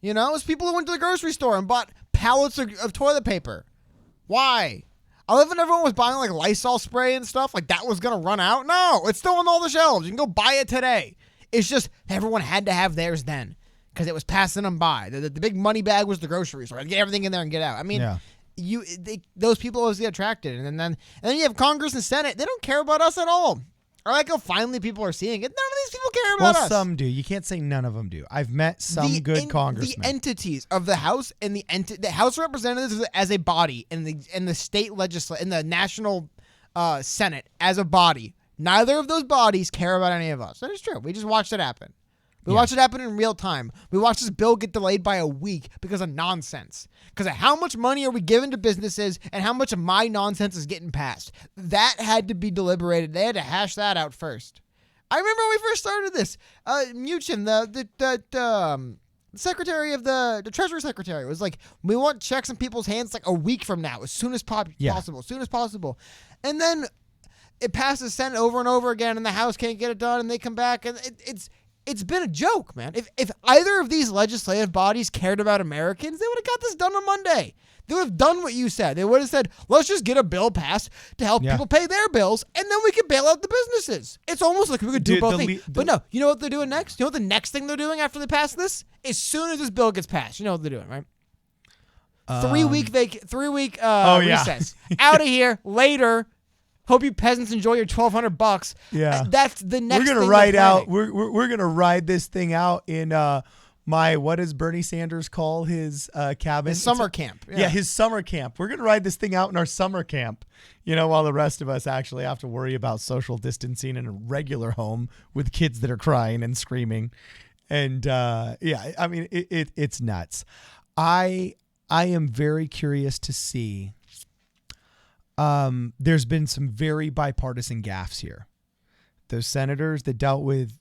It's people who went to the grocery store and bought pallets of toilet paper. Why? I love when everyone was buying Lysol spray and stuff. That was going to run out. No, it's still on all the shelves. You can go buy it today. It's just everyone had to have theirs then because it was passing them by. The big money bag was the grocery store. I'd get everything in there and get out. I mean, those people always get attracted. And then you have Congress and Senate. They don't care about us at all. Or finally people are seeing it. None of these people care about us. Well, some do. You can't say none of them do. I've met some good congressmen. The entities of the House and the House of Representatives as a body and the state legislature and the national Senate as a body. Neither of those bodies care about any of us. That is true. We just watched it happen. We watched it happen in real time. We watched this bill get delayed by a week because of nonsense. Because of how much money are we giving to businesses and how much of my nonsense is getting passed. That had to be deliberated. They had to hash that out first. I remember when we first started this. Mnuchin, the secretary of the Treasury Secretary, was like, we want checks in people's hands a week from now, as soon as possible. And then it passes the Senate over and over again, and the House can't get it done, and they come back, and it's been a joke, man. If either of these legislative bodies cared about Americans, they would have got this done on Monday. They would have done what you said. They would have said, let's just get a bill passed to help people pay their bills, and then we could bail out the businesses. It's almost like we could do both things. But no, you know what they're doing next? You know what the next thing they're doing after they pass this? As soon as this bill gets passed, you know what they're doing, right? 3 week recess. Out of here. Later. Hope you peasants enjoy your $1,200. Yeah, that's the next. We're gonna ride out. We're gonna ride this thing out in what does Bernie Sanders call his cabin? His summer camp. Yeah, his summer camp. We're gonna ride this thing out in our summer camp. While the rest of us actually have to worry about social distancing in a regular home with kids that are crying and screaming. And I mean, it's nuts. I am very curious to see. There's been some very bipartisan gaffes here. Those senators that dealt with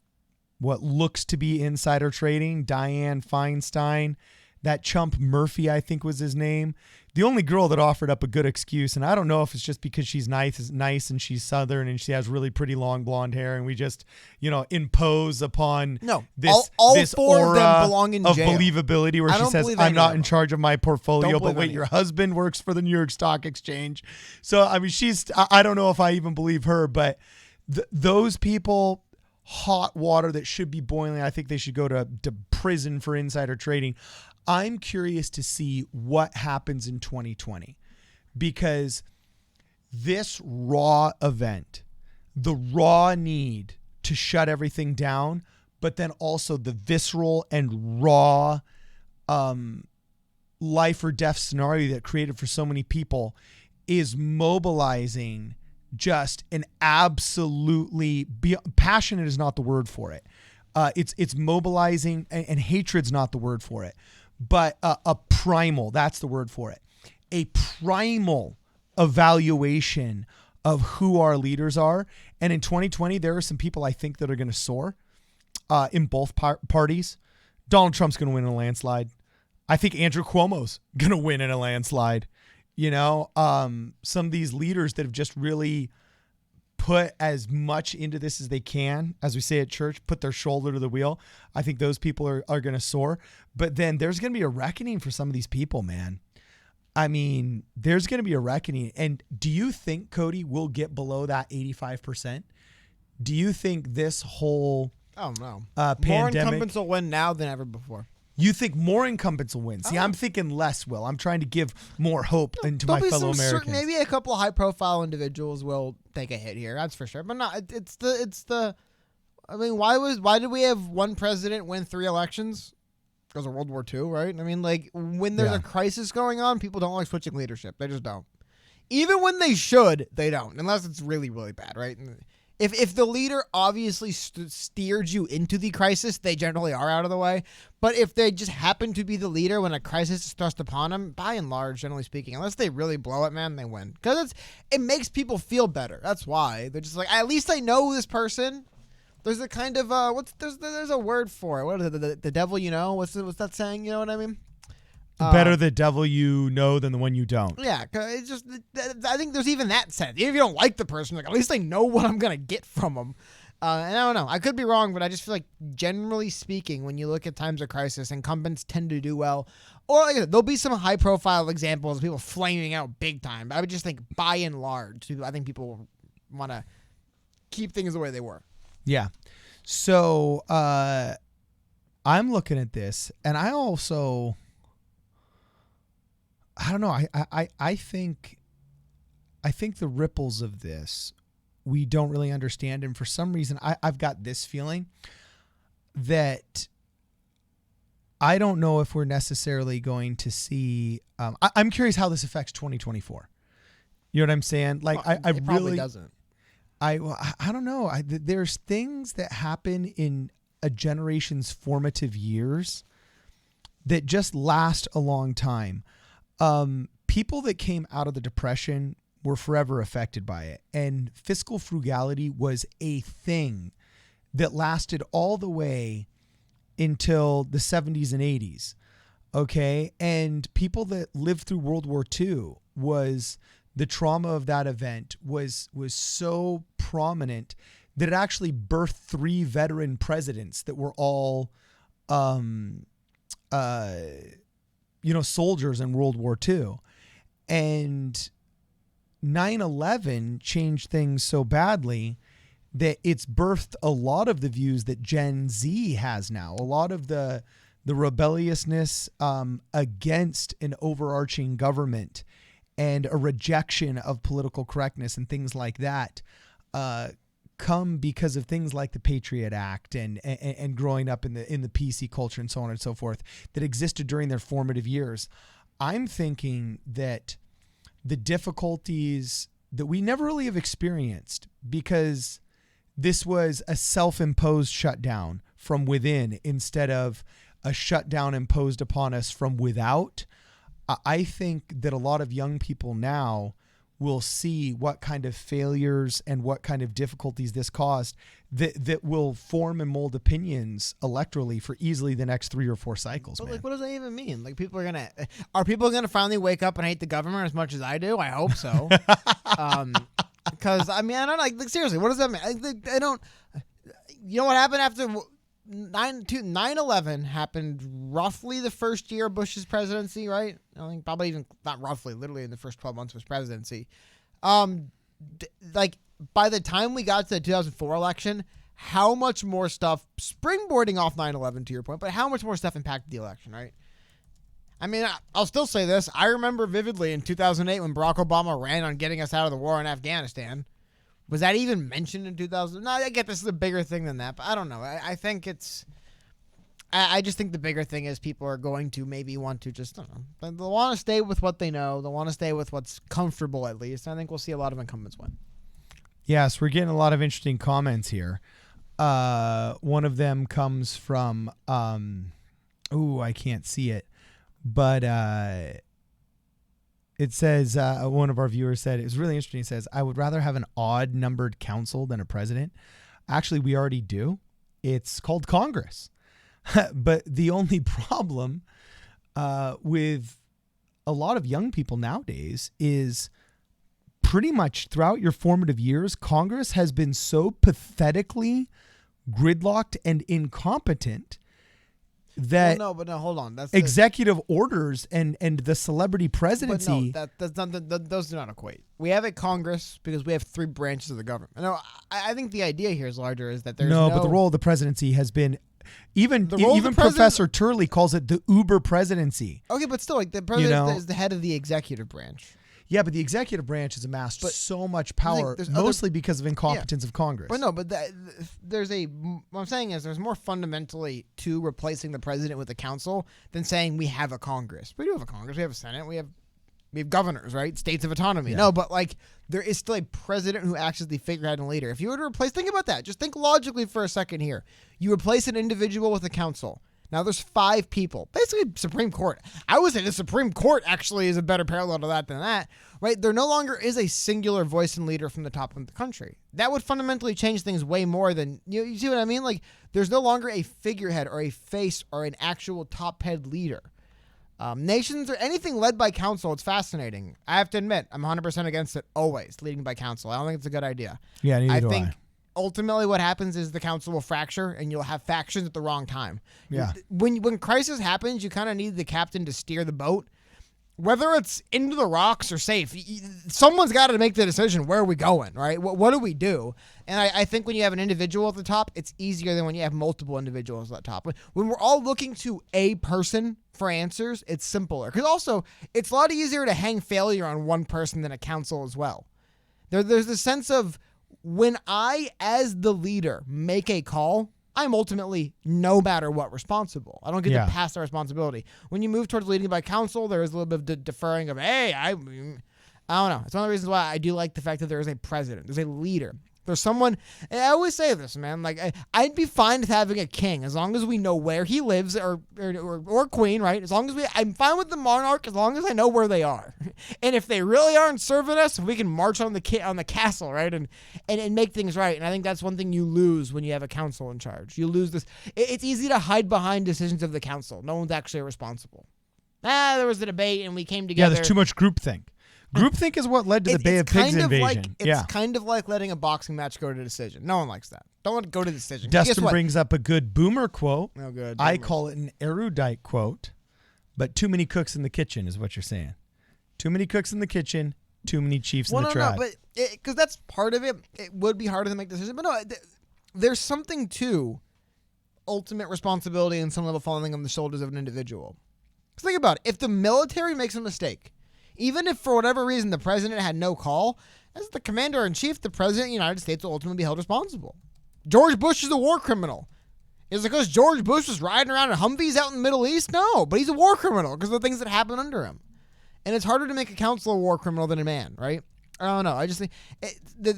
what looks to be insider trading, Dianne Feinstein, that chump Murphy, I think was his name, the only girl that offered up a good excuse, and I don't know if it's just because she's nice and she's Southern and she has really pretty long blonde hair, and we just, impose upon this all this four aura of them belong in of jail. believability where I she don't says, believe I'm any not of in them. charge of my portfolio, Don't but believe wait, any your of them. husband works for the New York Stock Exchange. So, I mean, I don't know if I even believe her, but those people, hot water that should be boiling. I think they should go to prison for insider trading. I'm curious to see what happens in 2020 because this raw event, the raw need to shut everything down, but then also the visceral and raw life or death scenario that created for so many people is mobilizing just an absolutely passionate is not the word for it. It's mobilizing, and hatred's not the word for it, but a primal, that's the word for it. A primal evaluation of who our leaders are. And in 2020, there are some people I think that are going to soar in both parties. Donald Trump's going to win in a landslide. I think Andrew Cuomo's going to win in a landslide. Some of these leaders that have just really put as much into this as they can, as we say at church, put their shoulder to the wheel. I think those people are going to soar. But then there's going to be a reckoning for some of these people, man. I mean, there's going to be a reckoning. And do you think, Cody, we'll get below that 85%? Do you think this whole no. Pandemic... More incumbents will win now than ever before. You think more incumbents will win? See, I'm thinking less will. I'm trying to give more hope into my fellow Americans. Maybe a couple of high-profile individuals will take a hit here. That's for sure. But no, it's the. I mean, why did we have one president win 3 elections? Because of World War II, right? I mean, like when there's a crisis going on, people don't like switching leadership. They just don't. Even when they should, they don't, unless it's really, really bad, right? If the leader obviously steered you into the crisis, they generally are out of the way. But if they just happen to be the leader when a crisis is thrust upon them, by and large, generally speaking, unless they really blow it, man, they win. Because it makes people feel better. That's why. They're just like, at least I know this person. There's a kind of, there's a word for it. What is it? The devil you know? What's that saying? You know what I mean? Better the devil you know than the one you don't. Yeah, it's just, I think there's even that sense. Even if you don't like the person, like at least I know what I'm going to get from them. And I don't know. I could be wrong, but I just feel like generally speaking, when you look at times of crisis, incumbents tend to do well. Or like I said, there'll be some high-profile examples of people flaming out big time. But I would just think by and large, I think people want to keep things the way they were. Yeah. So I'm looking at this, and I also... I don't know. I think the ripples of this we don't really understand, and for some reason I've got this feeling that I don't know if we're necessarily going to see. I'm curious how this affects 2024. You know what I'm saying? Like I it probably really doesn't. I don't know. There's things that happen in a generation's formative years that just last a long time. People that came out of the Depression were forever affected by it. And fiscal frugality was a thing that lasted all the way until the 70s and 80s. Okay. And people that lived through World War II, was the trauma of that event was so prominent that it actually birthed 3 veteran presidents that were all, soldiers in World War II. And 9/11 changed things so badly that it's birthed a lot of the views that Gen Z has now, a lot of the rebelliousness against an overarching government and a rejection of political correctness and things like that come because of things like the Patriot Act and growing up in the PC culture and so on and so forth that existed during their formative years. I'm thinking that the difficulties that we never really have experienced, because this was a self-imposed shutdown from within instead of a shutdown imposed upon us from without. I think that a lot of young people now will see what kind of failures and what kind of difficulties this caused that will form and mold opinions electorally for easily the next 3 or 4 cycles. But man. like, what does that even mean? Like, are people gonna finally wake up and hate the government as much as I do? I hope so. Because I mean, I don't like seriously. What does that mean? I don't. You know what happened after 9/11 happened roughly the first year of Bush's presidency, right? I think probably even not roughly, literally in the first 12 months of his presidency. Like by the time we got to the 2004 election, how much more stuff, springboarding off 9/11 to your point, but how much more stuff impacted the election, right? I mean, I'll still say this. I remember vividly in 2008 when Barack Obama ran on getting us out of the war in Afghanistan. Was that even mentioned in 2000? No, I get this is a bigger thing than that, but I don't know. I think it's... I just think the bigger thing is people are going to maybe want to just, I don't know, they'll want to stay with what they know. They'll want to stay with what's comfortable at least. I think we'll see a lot of incumbents win. Yes, we're getting a lot of interesting comments here. One of them comes from, I can't see it, but it says, one of our viewers said, it was really interesting. He says, I would rather have an odd numbered council than a president. Actually, we already do. It's called Congress. But the only problem with a lot of young people nowadays is pretty much throughout your formative years, Congress has been so pathetically gridlocked and incompetent that but no, hold on. That's executive orders and the celebrity presidency. But no, that's not, those do not equate. We have a Congress because we have 3 branches of the government. No, I think the idea here is larger is that there's but the role of the presidency has been even Professor Turley calls it the Uber presidency. Okay, but still, like the president is the head of the executive branch. Yeah, but the executive branch has amassed so much power, mostly because of incompetence of Congress. But no, but what I'm saying is there's more fundamentally to replacing the president with a council than saying we have a Congress. We do have a Congress. We have a Senate. We have governors, right? States of autonomy. Yeah. No, but like there is still a president who acts as the figurehead and leader. If you were to replace, think about that. Just think logically for a second here. You replace an individual with a council. Now there's 5 people, basically Supreme Court. I would say the Supreme Court actually is a better parallel to that than that, right? There no longer is a singular voice and leader from the top of the country. That would fundamentally change things way more than, you see what I mean? Like there's no longer a figurehead or a face or an actual top head leader. Nations or anything led by council, it's fascinating. I have to admit, I'm 100% against it always, leading by council. I don't think it's a good idea. Yeah, neither do I. Ultimately what happens is the council will fracture and you'll have factions at the wrong time. Yeah. When crisis happens, you kind of need the captain to steer the boat. Whether it's into the rocks or safe, someone's got to make the decision. Where are we going, right? What do we do? And I think when you have an individual at the top, it's easier than when you have multiple individuals at the top. When we're all looking to a person for answers, it's simpler. Because also, it's a lot easier to hang failure on one person than a council as well. There's a sense of when I, as the leader, make a call, I'm ultimately, no matter what, responsible. I don't get to pass the responsibility. When you move towards leading by counsel, there is a little bit of deferring of, hey, I don't know. It's one of the reasons why I do like the fact that there is a president. There's a leader. There's someone, and I always say this, man, like I'd be fine with having a king as long as we know where he lives or queen, right? As long as I'm fine with the monarch as long as I know where they are. And if they really aren't serving us, we can march on the castle, right? And make things right. And I think that's one thing you lose when you have a council in charge. You lose this. It's easy to hide behind decisions of the council. No one's actually responsible. There was a debate and we came together. Yeah, there's too much groupthink. Groupthink is what led to the Bay of Pigs invasion. It's kind of like letting a boxing match go to decision. No one likes that. Don't let it go to decision. Dustin brings up a good boomer quote. Oh, good. I call it an erudite quote, but too many cooks in the kitchen is what you're saying. Too many cooks in the kitchen, too many chiefs in the tribe. No, but because that's part of it. It would be harder to make decisions. But no, there's something to ultimate responsibility and some level falling on the shoulders of an individual. Because think about it. If the military makes a mistake, even if for whatever reason the president had no call, as the commander-in-chief, the president of the United States will ultimately be held responsible. George Bush is a war criminal. Is it because George Bush was riding around in Humvees out in the Middle East? No, but he's a war criminal because of the things that happened under him. And it's harder to make a council a war criminal than a man, right? I don't know. I just think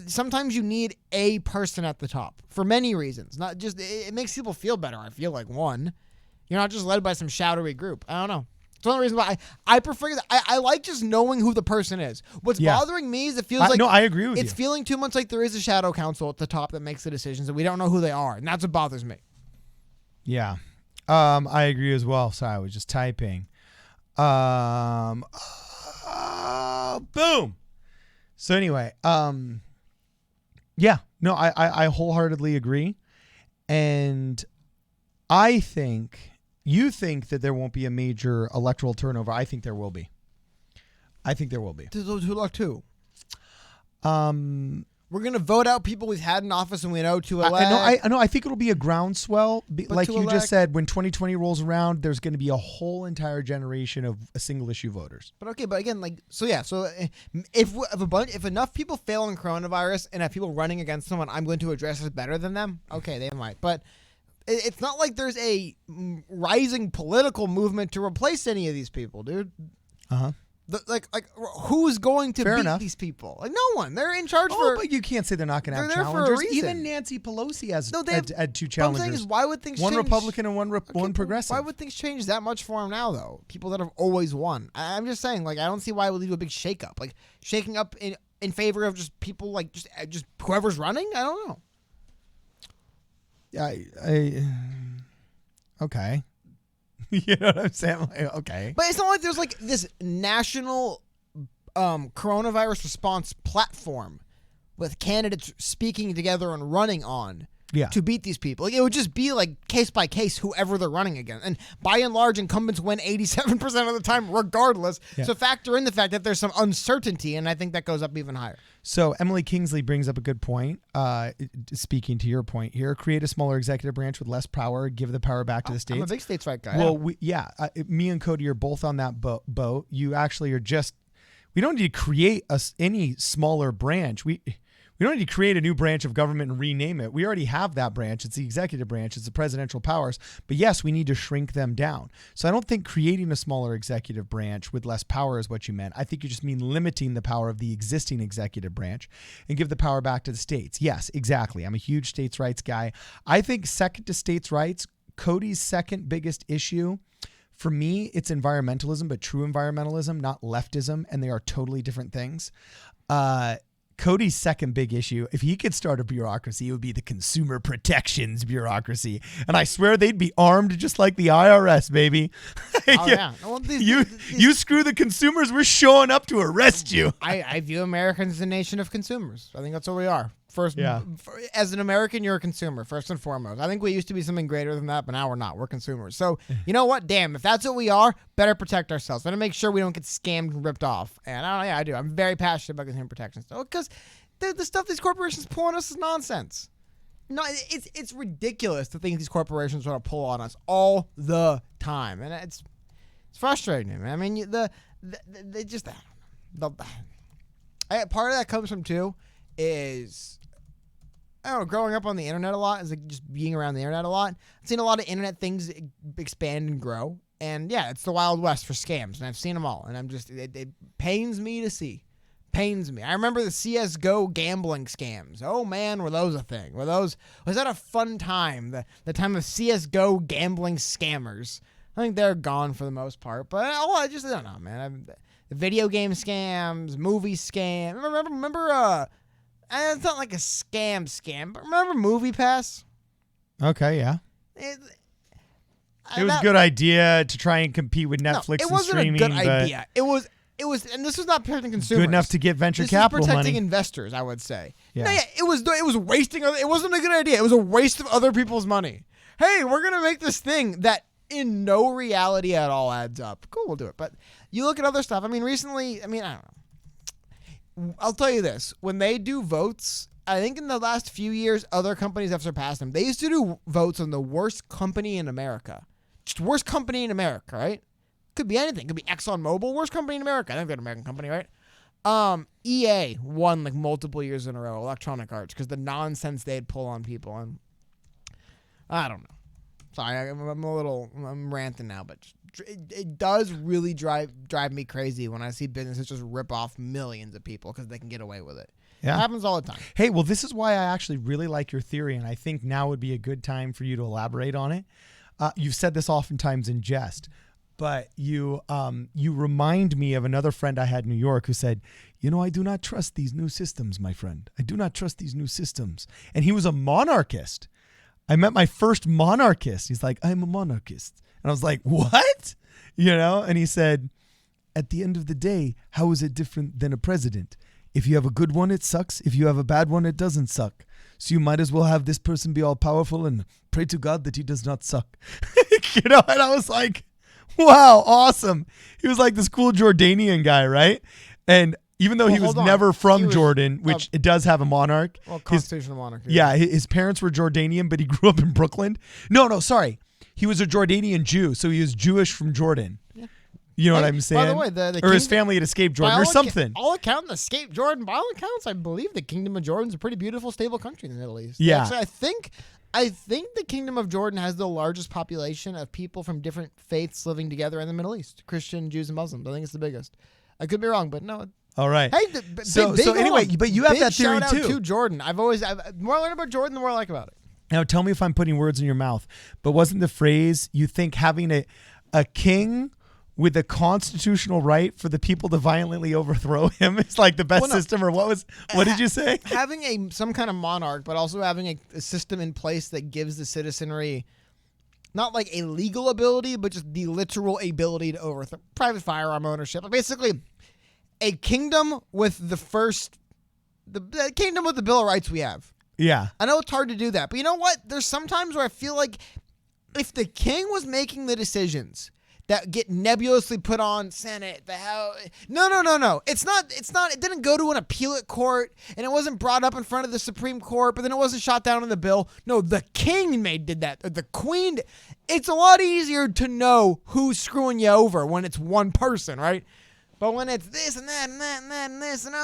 sometimes you need a person at the top for many reasons. Not just it makes people feel better. I feel like one, you're not just led by some shoutery group. I don't know. It's one of the reasons why I prefer that. I like just knowing who the person is. What's bothering me is it feels like... No, I agree with you. It's feeling too much like there is a shadow counsel at the top that makes the decisions and we don't know who they are. And that's what bothers me. Yeah. I agree as well. Sorry, I was just typing. Boom. So anyway, yeah, no, I wholeheartedly agree. And I think you think that there won't be a major electoral turnover. I think there will be. Who elect who? We're going to vote out people we've had in office and we know to elect. I know. I think it'll be a groundswell. Like you just said, when 2020 rolls around, there's going to be a whole entire generation of single issue voters. But okay, but again, if enough people fail in coronavirus and have people running against someone I'm going to address as better than them, okay, they might. But it's not like there's a rising political movement to replace any of these people, dude. Who's going to beat these people? Like, no one. They're in charge for... but you can't say they're not going to have challengers. Even Nancy Pelosi has had two challengers. What I'm saying is, why would things one change? Republican and one progressive. Why would things change that much for him now, though? People that have always won. I'm just saying, I don't see why it would lead to a big shakeup. Like, shaking up in favor of just people, just whoever's running? I don't know. Okay. You know what I'm saying? Okay. But it's not like there's this national coronavirus response platform with candidates speaking together and running on to beat these people. It would just be case by case whoever they're running against. And by and large, incumbents win 87% of the time regardless. Yeah. So factor in the fact that there's some uncertainty, and I think that goes up even higher. So Emily Kingsley brings up a good point. Speaking to your point here, create a smaller executive branch with less power, give the power back to the states. I'm a big states' right guy. Well, me and Cody are both on that boat. You actually are just. We don't need to create any smaller branch. We don't need to create a new branch of government and rename it. We already have that branch. It's the executive branch. It's the presidential powers. But yes, we need to shrink them down. So I don't think creating a smaller executive branch with less power is what you meant. I think you just mean limiting the power of the existing executive branch and give the power back to the states. Yes, exactly. I'm a huge states' rights guy. I think second to states' rights, Cody's second biggest issue, for me, it's environmentalism, but true environmentalism, not leftism, and they are totally different things. Cody's second big issue, if he could start a bureaucracy, it would be the consumer protections bureaucracy. And I swear they'd be armed just like the IRS, baby. Yeah. Well, you screw the consumers, we're showing up to arrest you. I view Americans as a nation of consumers. I think that's what we are. First, as an American, you're a consumer, first and foremost. I think we used to be something greater than that, but now we're not. We're consumers. So, you know what? Damn, if that's what we are, better protect ourselves. Better make sure we don't get scammed and ripped off. And I do. I'm very passionate about consumer protection stuff because the stuff these corporations pull on us is nonsense. No, it's ridiculous the things these corporations want to pull on us all the time, and it's frustrating. Man. I mean, they just part of that comes from too is. I don't know, growing up on the internet a lot is just being around the internet a lot. I've seen a lot of internet things expand and grow. And yeah, it's the Wild West for scams. And I've seen them all. And I'm just, it pains me to see. Pains me. I remember the CSGO gambling scams. Oh man, were those a thing? Was that a fun time? The time of CSGO gambling scammers. I think they're gone for the most part. But I don't know, man. The video game scams, movie scams. Remember, it's not like a scam, but remember MoviePass? Okay, yeah. It was a good idea to try and compete with Netflix and streaming. It wasn't a good idea. It was, and this was not protecting consumers. Good enough to get venture capital money. This is protecting investors, I would say. Yeah. No, it was wasting. It wasn't a good idea. It was a waste of other people's money. Hey, we're gonna make this thing that in no reality at all adds up. Cool, we'll do it. But you look at other stuff. I mean, recently, I don't know. I'll tell you this. When they do votes, I think in the last few years, other companies have surpassed them. They used to do votes on the worst company in America. Just worst company in America, right? Could be anything. Could be ExxonMobil, worst company in America. I think they're an American company, right? EA won multiple years in a row, Electronic Arts, because the nonsense they'd pull on people. And I don't know. Sorry, I'm ranting now, but it does really drive me crazy when I see businesses just rip off millions of people because they can get away with it. Yeah. It happens all the time. Hey, well, this is why I actually really like your theory, and I think now would be a good time for you to elaborate on it. You've said this oftentimes in jest. But you remind me of another friend I had in New York who said, I do not trust these new systems, my friend. I do not trust these new systems. And he was a monarchist. I met my first monarchist. He's like, I'm a monarchist. And I was like, what? And he said, at the end of the day, how is it different than a president? If you have a good one, it sucks. If you have a bad one, it doesn't suck. So you might as well have this person be all powerful and pray to God that he does not suck. And I was like, wow, awesome. He was like this cool Jordanian guy, right? And even though he was never from Jordan, which it does have a monarch. Well, constitutional monarch. Yeah, his parents were Jordanian, but he grew up in Brooklyn. No, sorry. He was a Jordanian Jew, so he was Jewish from Jordan. Yeah. You know what I'm saying? By the way, or his family had escaped Jordan or something. All accounts escaped Jordan. By all accounts, I believe the Kingdom of Jordan is a pretty beautiful, stable country in the Middle East. Yeah. Actually, I think the Kingdom of Jordan has the largest population of people from different faiths living together in the Middle East. Christian, Jews, and Muslims. I think it's the biggest. I could be wrong, but no. All right. Hey, so anyway, but you have that theory shout too. Out to Jordan. The more I learn about Jordan, the more I like about it. Now tell me if I'm putting words in your mouth, but wasn't the phrase you think having a king with a constitutional right for the people to violently overthrow him is like the best system, or what did you say? Having some kind of monarch, but also having a system in place that gives the citizenry not like a legal ability, but just the literal ability to overthrow private firearm ownership. Basically, a kingdom with the kingdom with the Bill of Rights we have. Yeah. I know it's hard to do that, but you know what? There's sometimes where I feel like if the king was making the decisions that get nebulously put on Senate, the House. No. It's not. It didn't go to an appellate court, and it wasn't brought up in front of the Supreme Court, but then it wasn't shot down in the bill. No, the king did that. Or the queen. It's a lot easier to know who's screwing you over when it's one person, right? But when it's this and that and that and that and this and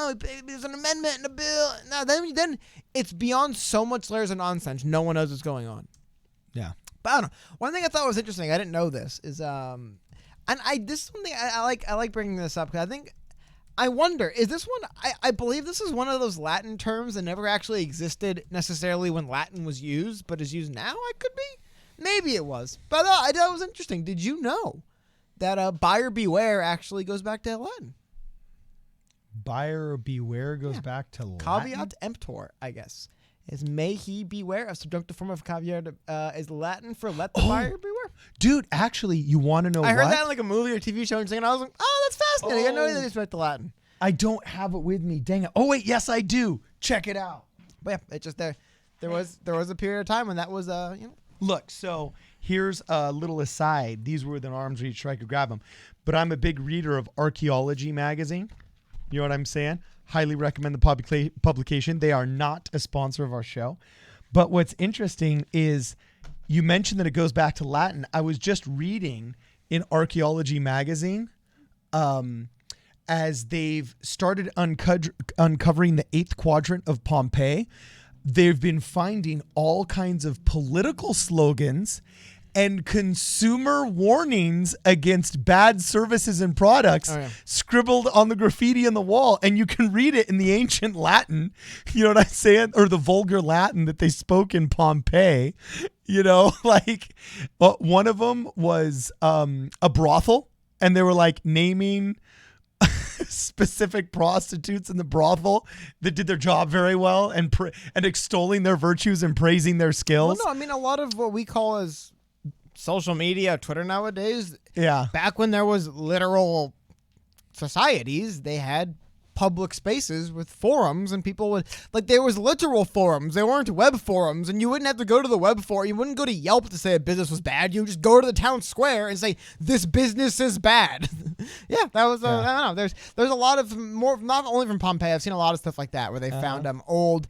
there's an amendment in the bill, now then it's beyond so much layers of nonsense. No one knows what's going on. Yeah. But I don't know. One thing I thought was interesting, I didn't know this, is this is one thing I like bringing this up because I wonder, is this one, I believe this is one of those Latin terms that never actually existed necessarily when Latin was used, but is used now? I could be. Maybe it was. But I thought it was interesting. Did you know that buyer beware actually goes back to Latin? Buyer beware goes back to Latin? Caveat emptor, I guess. Is may he beware, a subjunctive form of caveat is Latin for let the buyer beware. Dude, actually, you want to know what? I heard that in like a movie or TV show and I was like, oh, that's fascinating. I know that it's back to Latin. I don't have it with me. Dang it. Oh, wait, yes, I do. Check it out. But yeah, it's just there was a period of time when that was, Look, so here's a little aside. These were within arm's reach, so I could grab them. But I'm a big reader of Archaeology magazine. You know what I'm saying? Highly recommend the publication. They are not a sponsor of our show. But what's interesting is you mentioned that it goes back to Latin. I was just reading in Archaeology magazine as they've started uncovering the 8th quadrant of Pompeii. They've been finding all kinds of political slogans and consumer warnings against bad services and products scribbled on the graffiti on the wall. And you can read it in the ancient Latin, you know what I'm saying? Or the vulgar Latin that they spoke in Pompeii. One of them was a brothel, and they were like naming specific prostitutes in the brothel that did their job very well and extolling their virtues and praising their skills. Well, no, a lot of what we call as social media, Twitter nowadays. Yeah. Back when there was literal societies, they had public spaces with forums, and people would there was literal forums. They weren't web forums, and you wouldn't have to go to the web forum. You wouldn't go to Yelp to say a business was bad. You would just go to the town square and say this business is bad. Yeah, that was I don't know. There's a lot of more, not only from Pompeii. I've seen a lot of stuff like that where they found old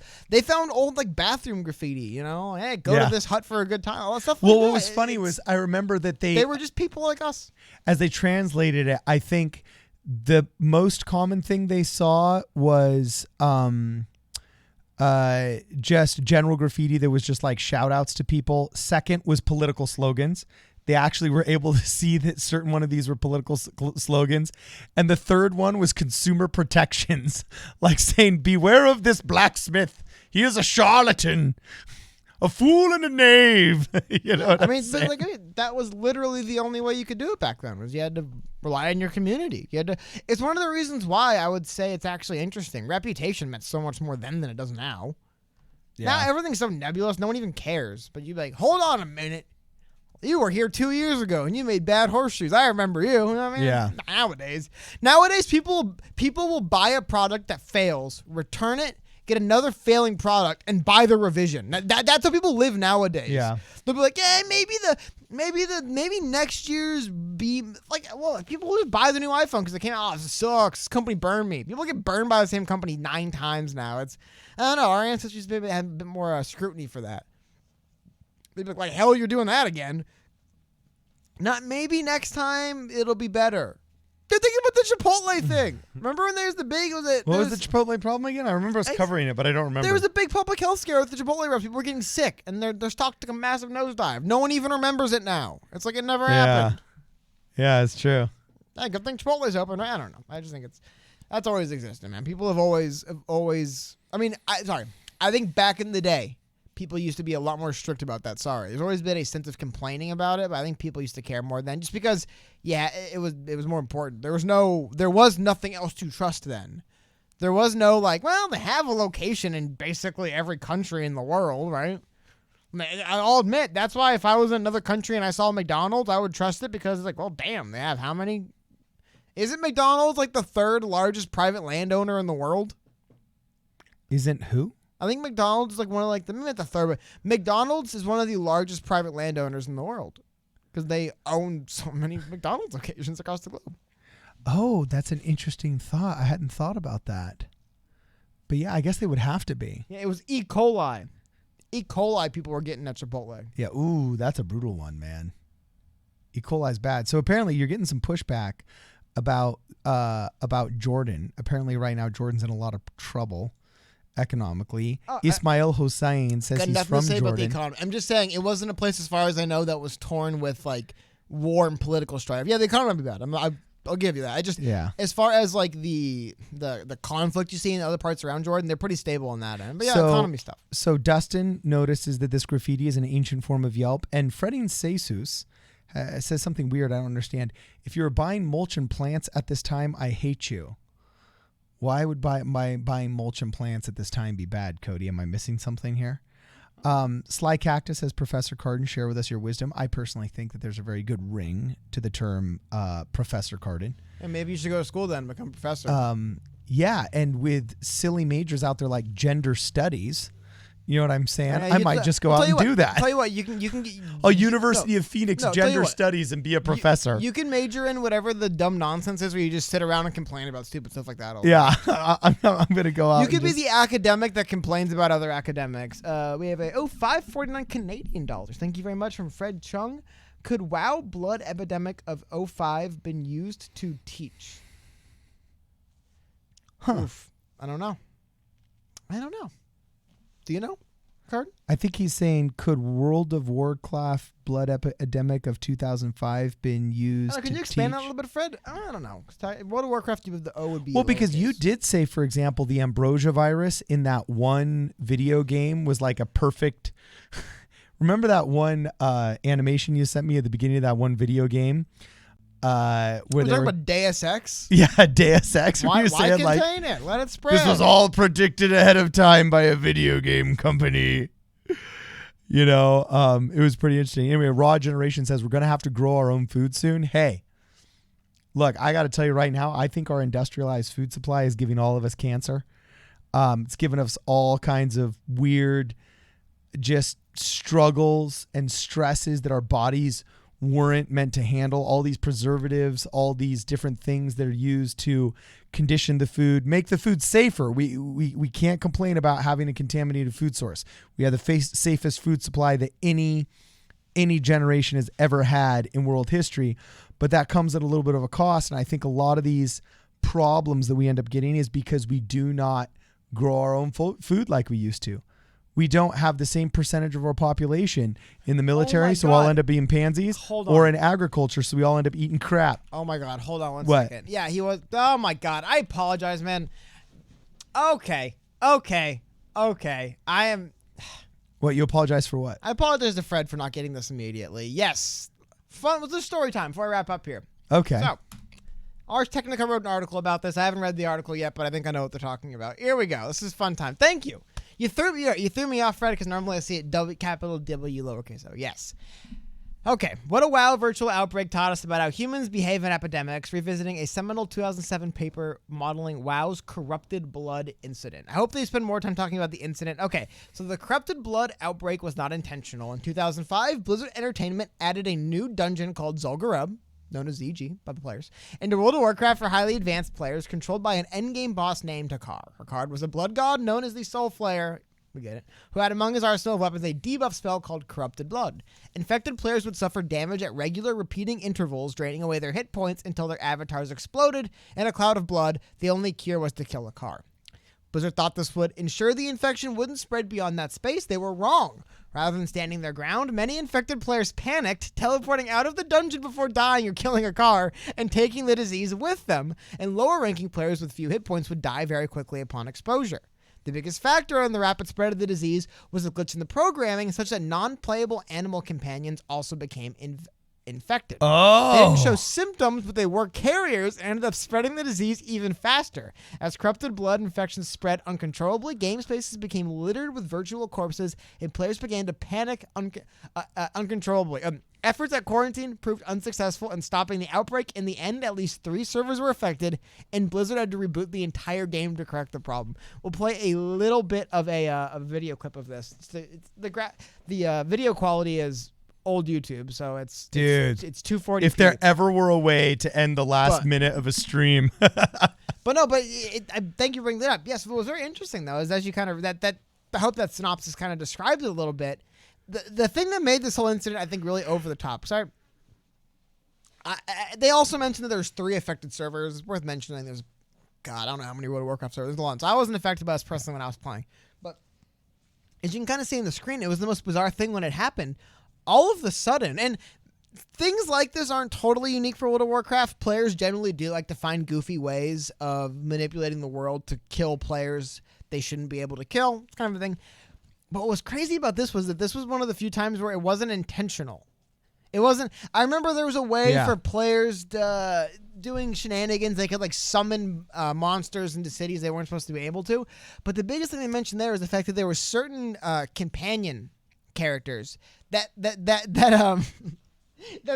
bathroom graffiti. Hey, go to this hut for a good time. All that stuff. Well, what was funny was I remember that they were just people like us. As they translated it, I think the most common thing they saw was just general graffiti that was just like shout outs to people. Second was political slogans. They actually were able to see that certain one of these were political slogans. And the third one was consumer protections, like saying, beware of this blacksmith. He is a charlatan. A fool and a knave. You know what I I'm mean, saying? that was literally the only way you could do it back then. Was you had to rely on your community. You had to. It's one of the reasons why I would say it's actually interesting. Reputation meant so much more then than it does now. Yeah. Now everything's so nebulous, no one even cares. But you'd be like, hold on a minute. You were here 2 years ago and you made bad horseshoes. I remember you. You know what I mean? Yeah. Nowadays, people will buy a product that fails, return it, get another failing product, and buy the revision. That's how people live nowadays. Yeah. They'll be like, yeah, maybe next year's be like, well, people will just buy the new iPhone because it came out. Oh, this sucks. This company burned me. People get burned by the same company 9 times now. I don't know. Our ancestors maybe had a bit more scrutiny for that. They'd be like, hell, you're doing that again. Not maybe next time it'll be better. They're thinking about the Chipotle thing. Remember when there's the big... What was the Chipotle problem again? I remember us covering it, but I don't remember. There was a big public health scare with the Chipotle reps. People were getting sick, and their stock took a massive nosedive. No one even remembers it now. It's like it never happened. Yeah, it's true. Hey, good thing Chipotle's open. I don't know. I just think that's always existed, man. People have always. I mean, I think back in the day, people used to be a lot more strict about that. Sorry. There's always been a sense of complaining about it, but I think people used to care more then just because, yeah, it was more important. There was nothing else to trust then. There was no like, well, they have a location in basically every country in the world, right? I'll admit, that's why if I was in another country and I saw McDonald's, I would trust it because it's like, well, damn, they have how many? Isn't McDonald's like the 3rd largest private landowner in the world? Isn't who? I think McDonald's is like one of maybe not the 3rd, but McDonald's is one of the largest private landowners in the world because they own so many McDonald's locations across the globe. Oh, that's an interesting thought. I hadn't thought about that. But yeah, I guess they would have to be. Yeah, it was E. coli. E. coli people were getting at Chipotle. Yeah, ooh, that's a brutal one, man. E. coli's bad. So apparently you're getting some pushback about Jordan. Apparently right now Jordan's in a lot of trouble economically. Ismail Hossein says he's from Jordan. About the economy. I'm just saying it wasn't a place as far as I know that was torn with like war and political strife. Yeah, the economy would be bad. I'll give you that. As far as like the conflict you see in other parts around Jordan, they're pretty stable on that end. But yeah, economy stuff. So Dustin notices that this graffiti is an ancient form of Yelp, and Fredin Sesus says something weird I don't understand. If you were buying mulch and plants at this time, I hate you. Why would buying mulch and plants at this time be bad, Cody? Am I missing something here? Sly Cactus says, Professor Cardin, share with us your wisdom. I personally think that there's a very good ring to the term Professor Cardin. And maybe you should go to school then and become a professor. Yeah, and with silly majors out there like gender studies, you know what I'm saying? I might just go out and do that. Tell you what, you can University of Phoenix gender studies and be a professor. You can major in whatever the dumb nonsense is where you just sit around and complain about stupid stuff like that all day. I'm going to go out. You could be the academic that complains about other academics. We have a $5.49 Canadian dollars. Thank you very much from Fred Chung. Could WoW blood epidemic of 05 been used to teach? Oof. I don't know. Do you know, Card? I think he's saying, could World of Warcraft blood epidemic of 2005 been used to teach? Can you expand that a little bit, Fred? I don't know. World of Warcraft, the O would be... Well, because you did say, for example, the ambrosia virus in that one video game was like a perfect... Remember that one animation you sent me at the beginning of that one video game? We're talking about Deus Ex? Yeah, Deus Ex. Why contain it? Let it spread. This was all predicted ahead of time by a video game company. You know, it was pretty interesting. Anyway, Raw Generation says we're going to have to grow our own food soon. Hey, look, I got to tell you right now, I think our industrialized food supply is giving all of us cancer. It's given us all kinds of weird just struggles and stresses that our bodies weren't meant to handle. All these preservatives, all these different things that are used to condition the food, make the food safer. We can't complain about having a contaminated food source. We have the safest food supply that any generation has ever had in world history, but that comes at a little bit of a cost. And I think a lot of these problems that we end up getting is because we do not grow our own food like we used to. We don't have the same percentage of our population in the military, so I'll end up being pansies, or in agriculture, so we all end up eating crap. Oh my God, hold on one second. Yeah, he was. Oh my God, I apologize, man. Okay. I am. What, you apologize for what? I apologize to Fred for not getting this immediately. Yes. Fun was the story time before I wrap up here. Okay. So, Ars Technica wrote an article about this. I haven't read the article yet, but I think I know what they're talking about. Here we go. This is fun time. Thank you. You threw me off, Fred, because normally I see it capital W lowercase o. Yes. Okay. What a wow virtual outbreak taught us about how humans behave in epidemics, revisiting a seminal 2007 paper modeling WoW's corrupted blood incident. I hope they spend more time talking about the incident. Okay. So the corrupted blood outbreak was not intentional. In 2005, Blizzard Entertainment added a new dungeon called Zul'Gurub, known as ZG by the players, into World of Warcraft for highly advanced players, controlled by an endgame boss named Hakar. Hakar was a blood god known as the Soul Flayer, we get it, who had among his arsenal of weapons a debuff spell called Corrupted Blood. Infected players would suffer damage at regular repeating intervals, draining away their hit points until their avatars exploded in a cloud of blood. The only cure was to kill Hakar. Blizzard thought this would ensure the infection wouldn't spread beyond that space. They were wrong. Rather than standing their ground, many infected players panicked, teleporting out of the dungeon before dying or killing Hakar and taking the disease with them, and lower-ranking players with few hit points would die very quickly upon exposure. The biggest factor in the rapid spread of the disease was a glitch in the programming, such that non-playable animal companions also became infected. Oh. They didn't show symptoms, but they were carriers and ended up spreading the disease even faster. As corrupted blood infections spread uncontrollably, game spaces became littered with virtual corpses, and players began to panic uncontrollably. Efforts at quarantine proved unsuccessful in stopping the outbreak. In the end, at least 3 servers were affected, and Blizzard had to reboot the entire game to correct the problem. We'll play a little bit of a video clip of this. The video quality is old YouTube, so it's 240p. If there ever were a way to end the last minute of a stream. I thank you for bringing that up. Yes, what was very interesting though is as you kind of I hope that synopsis kind of describes it a little bit. The thing that made this whole incident, I think, really over the top. Sorry. They also mentioned that there's 3 affected servers. It's worth mentioning. There's, God, I don't know how many World of Warcraft servers. There's a lot. So I wasn't affected by this personally when I was playing. But as you can kind of see in the screen, it was the most bizarre thing when it happened. All of a sudden, and things like this aren't totally unique for World of Warcraft. Players generally do like to find goofy ways of manipulating the world to kill players they shouldn't be able to kill. It's kind of a thing. But what was crazy about this was that this was one of the few times where it wasn't intentional. It wasn't. I remember there was a way for players doing shenanigans. They could like summon monsters into cities they weren't supposed to be able to. But the biggest thing they mentioned there was the fact that there were certain companion characters that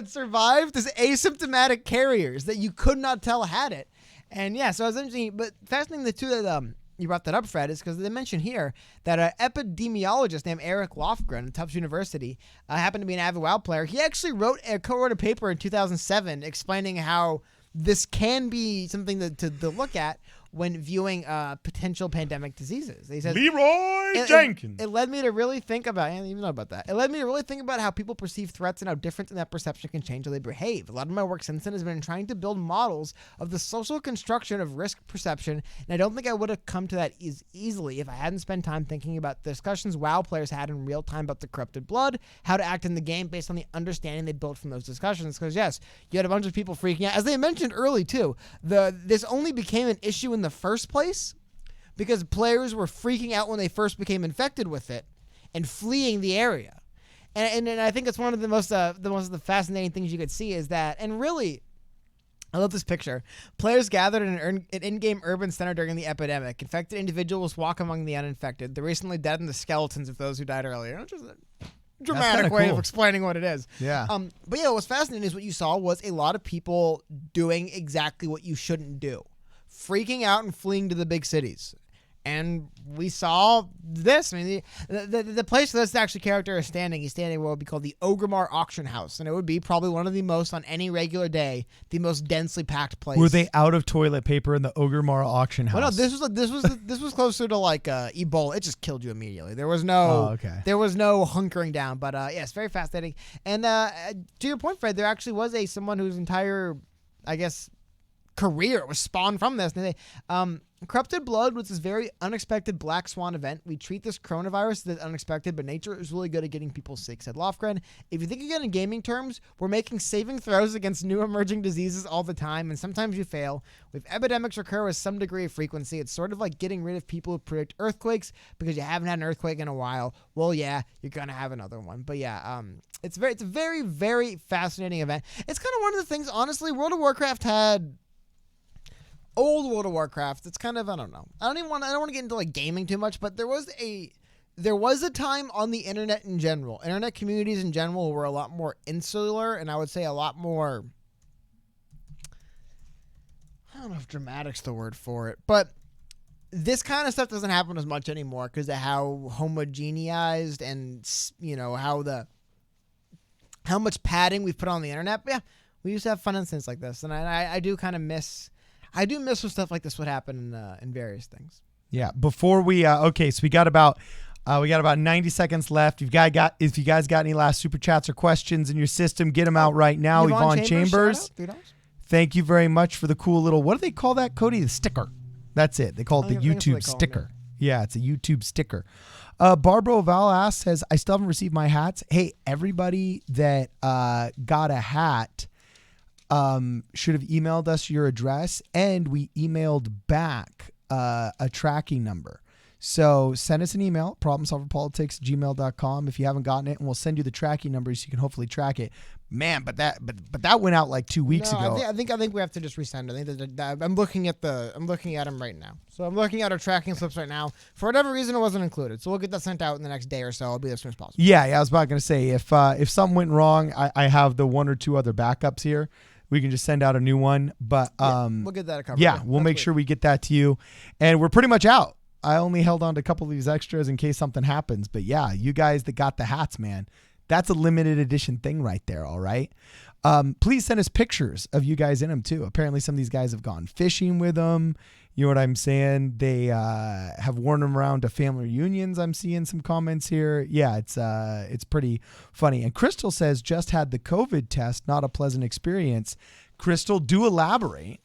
survived as asymptomatic carriers that you could not tell had it. And yeah, so it was interesting. But fascinating, the two that you brought that up, Fred, is because they mentioned here that an epidemiologist named Eric Lofgren at Tufts University happened to be an avid WoW player. He actually co-wrote a paper in 2007 explaining how this can be something to look at when viewing potential pandemic diseases. He says, Leroy Jenkins. It led me to really think about, I didn't even know about that. It led me to really think about how people perceive threats and how different that perception can change how they behave. A lot of my work since then has been trying to build models of the social construction of risk perception, and I don't think I would have come to that easily if I hadn't spent time thinking about the discussions WoW players had in real time about the corrupted blood, how to act in the game based on the understanding they built from those discussions. Because yes, you had a bunch of people freaking out. As they mentioned early too, this only became an issue in the first place because players were freaking out when they first became infected with it and fleeing the area. And I think it's one of the most fascinating things you could see is that, and really, I love this picture. Players gathered in an in-game urban center during the epidemic. Infected individuals walk among the uninfected. The recently dead and the skeletons of those who died earlier. Which is a dramatic way of explaining what it is. Yeah. But yeah, what's fascinating is what you saw was a lot of people doing exactly what you shouldn't do. Freaking out and fleeing to the big cities. And we saw this. I mean, the place this actually character is standing, he's standing what would be called the Orgrimmar Auction House. And it would be probably one of the most, on any regular day, the most densely packed place. Were they out of toilet paper in the Orgrimmar Auction House? Well, no, this was closer to like Ebola. It just killed you immediately. There was no there was no hunkering down. But yes, very fascinating. And to your point, Fred, there actually was someone whose entire, I guess, career was spawned from this. And they corrupted blood was this very unexpected black swan event. We treat this coronavirus as unexpected, but nature is really good at getting people sick, said Lofgren. If you think again in gaming terms, we're making saving throws against new emerging diseases all the time, and sometimes you fail. If epidemics occur with some degree of frequency, it's sort of like getting rid of people who predict earthquakes because you haven't had an earthquake in a while. Well, yeah, you're going to have another one. But yeah, it's a very, very fascinating event. It's kind of one of the things, honestly, World of Warcraft had... Old World of Warcraft, it's kind of, I don't know. I don't want to get into like gaming too much, but there was a time on the internet in general, internet communities in general were a lot more insular, and I would say a lot more, I don't know if dramatic's the word for it, but this kind of stuff doesn't happen as much anymore because of how homogeneized and, you know, how much padding we've put on the internet. But yeah, we used to have fun incidents like this, and I do kind of miss... I do miss when stuff like this would happen in various things. Yeah. Before we okay, so we got about 90 seconds left. If you guys got any last super chats or questions in your system, get them out right now. Yvonne Chambers, thank you very much for the cool little, what do they call that, Cody? The sticker. That's it. They call it the YouTube sticker. Yeah, it's a YouTube sticker. Barbara Oval says, I still haven't received my hats. Hey, everybody that got a hat should have emailed us your address, and we emailed back a tracking number. So send us an email, problemsolverpolitics@gmail.com if you haven't gotten it, and we'll send you the tracking number so you can hopefully track it. Man, but that went out like 2 weeks ago. I think we have to just resend it. I think that I'm looking at them right now. So I'm looking at our tracking slips right now. For whatever reason, it wasn't included. So we'll get that sent out in the next day or so. I'll be as soon as possible. Yeah, I was about going to say if something went wrong, I have the one or two other backups here. We can just send out a new one, but we'll get that covered. Yeah, we'll make sure we get that to you, and we're pretty much out. I only held on to a couple of these extras in case something happens, but yeah, you guys that got the hats, man, that's a limited edition thing right there. All right, please send us pictures of you guys in them too. Apparently, some of these guys have gone fishing with them. You know what I'm saying? They have worn them around to family reunions. I'm seeing some comments here. Yeah, it's pretty funny. And Crystal says, just had the COVID test, not a pleasant experience. Crystal, do elaborate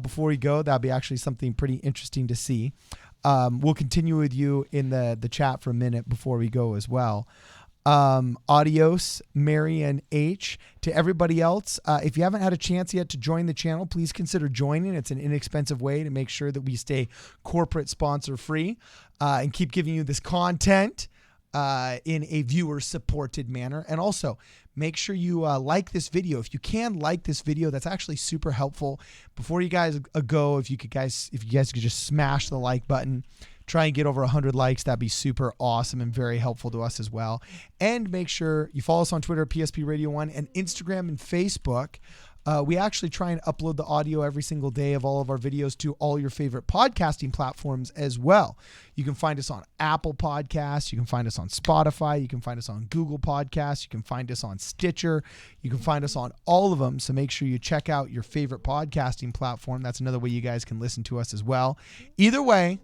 before we go. That'd be actually something pretty interesting to see. We'll continue with you in the chat for a minute before we go as well. Adios, Marian H. To everybody else, if you haven't had a chance yet to join the channel, please consider joining. It's an inexpensive way to make sure that we stay corporate sponsor free and keep giving you this content in a viewer supported manner. And also make sure you like this video. If you can like this video, that's actually super helpful. Before you guys go, if you guys could just smash the like button. Try and get over 100 likes. That'd be super awesome and very helpful to us as well. And make sure you follow us on Twitter, PSP Radio 1, and Instagram and Facebook. We actually try and upload the audio every single day of all of our videos to all your favorite podcasting platforms as well. You can find us on Apple Podcasts. You can find us on Spotify. You can find us on Google Podcasts. You can find us on Stitcher. You can find us on all of them. So make sure you check out your favorite podcasting platform. That's another way you guys can listen to us as well. Either way,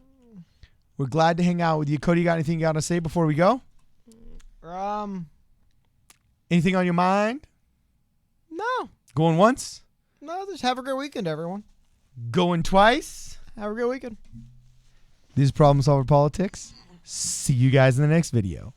we're glad to hang out with you. Cody, you got anything you got to say before we go? Anything on your mind? No. Going once? No, just have a great weekend, everyone. Going twice? Have a great weekend. This is Problem Solver Politics. See you guys in the next video.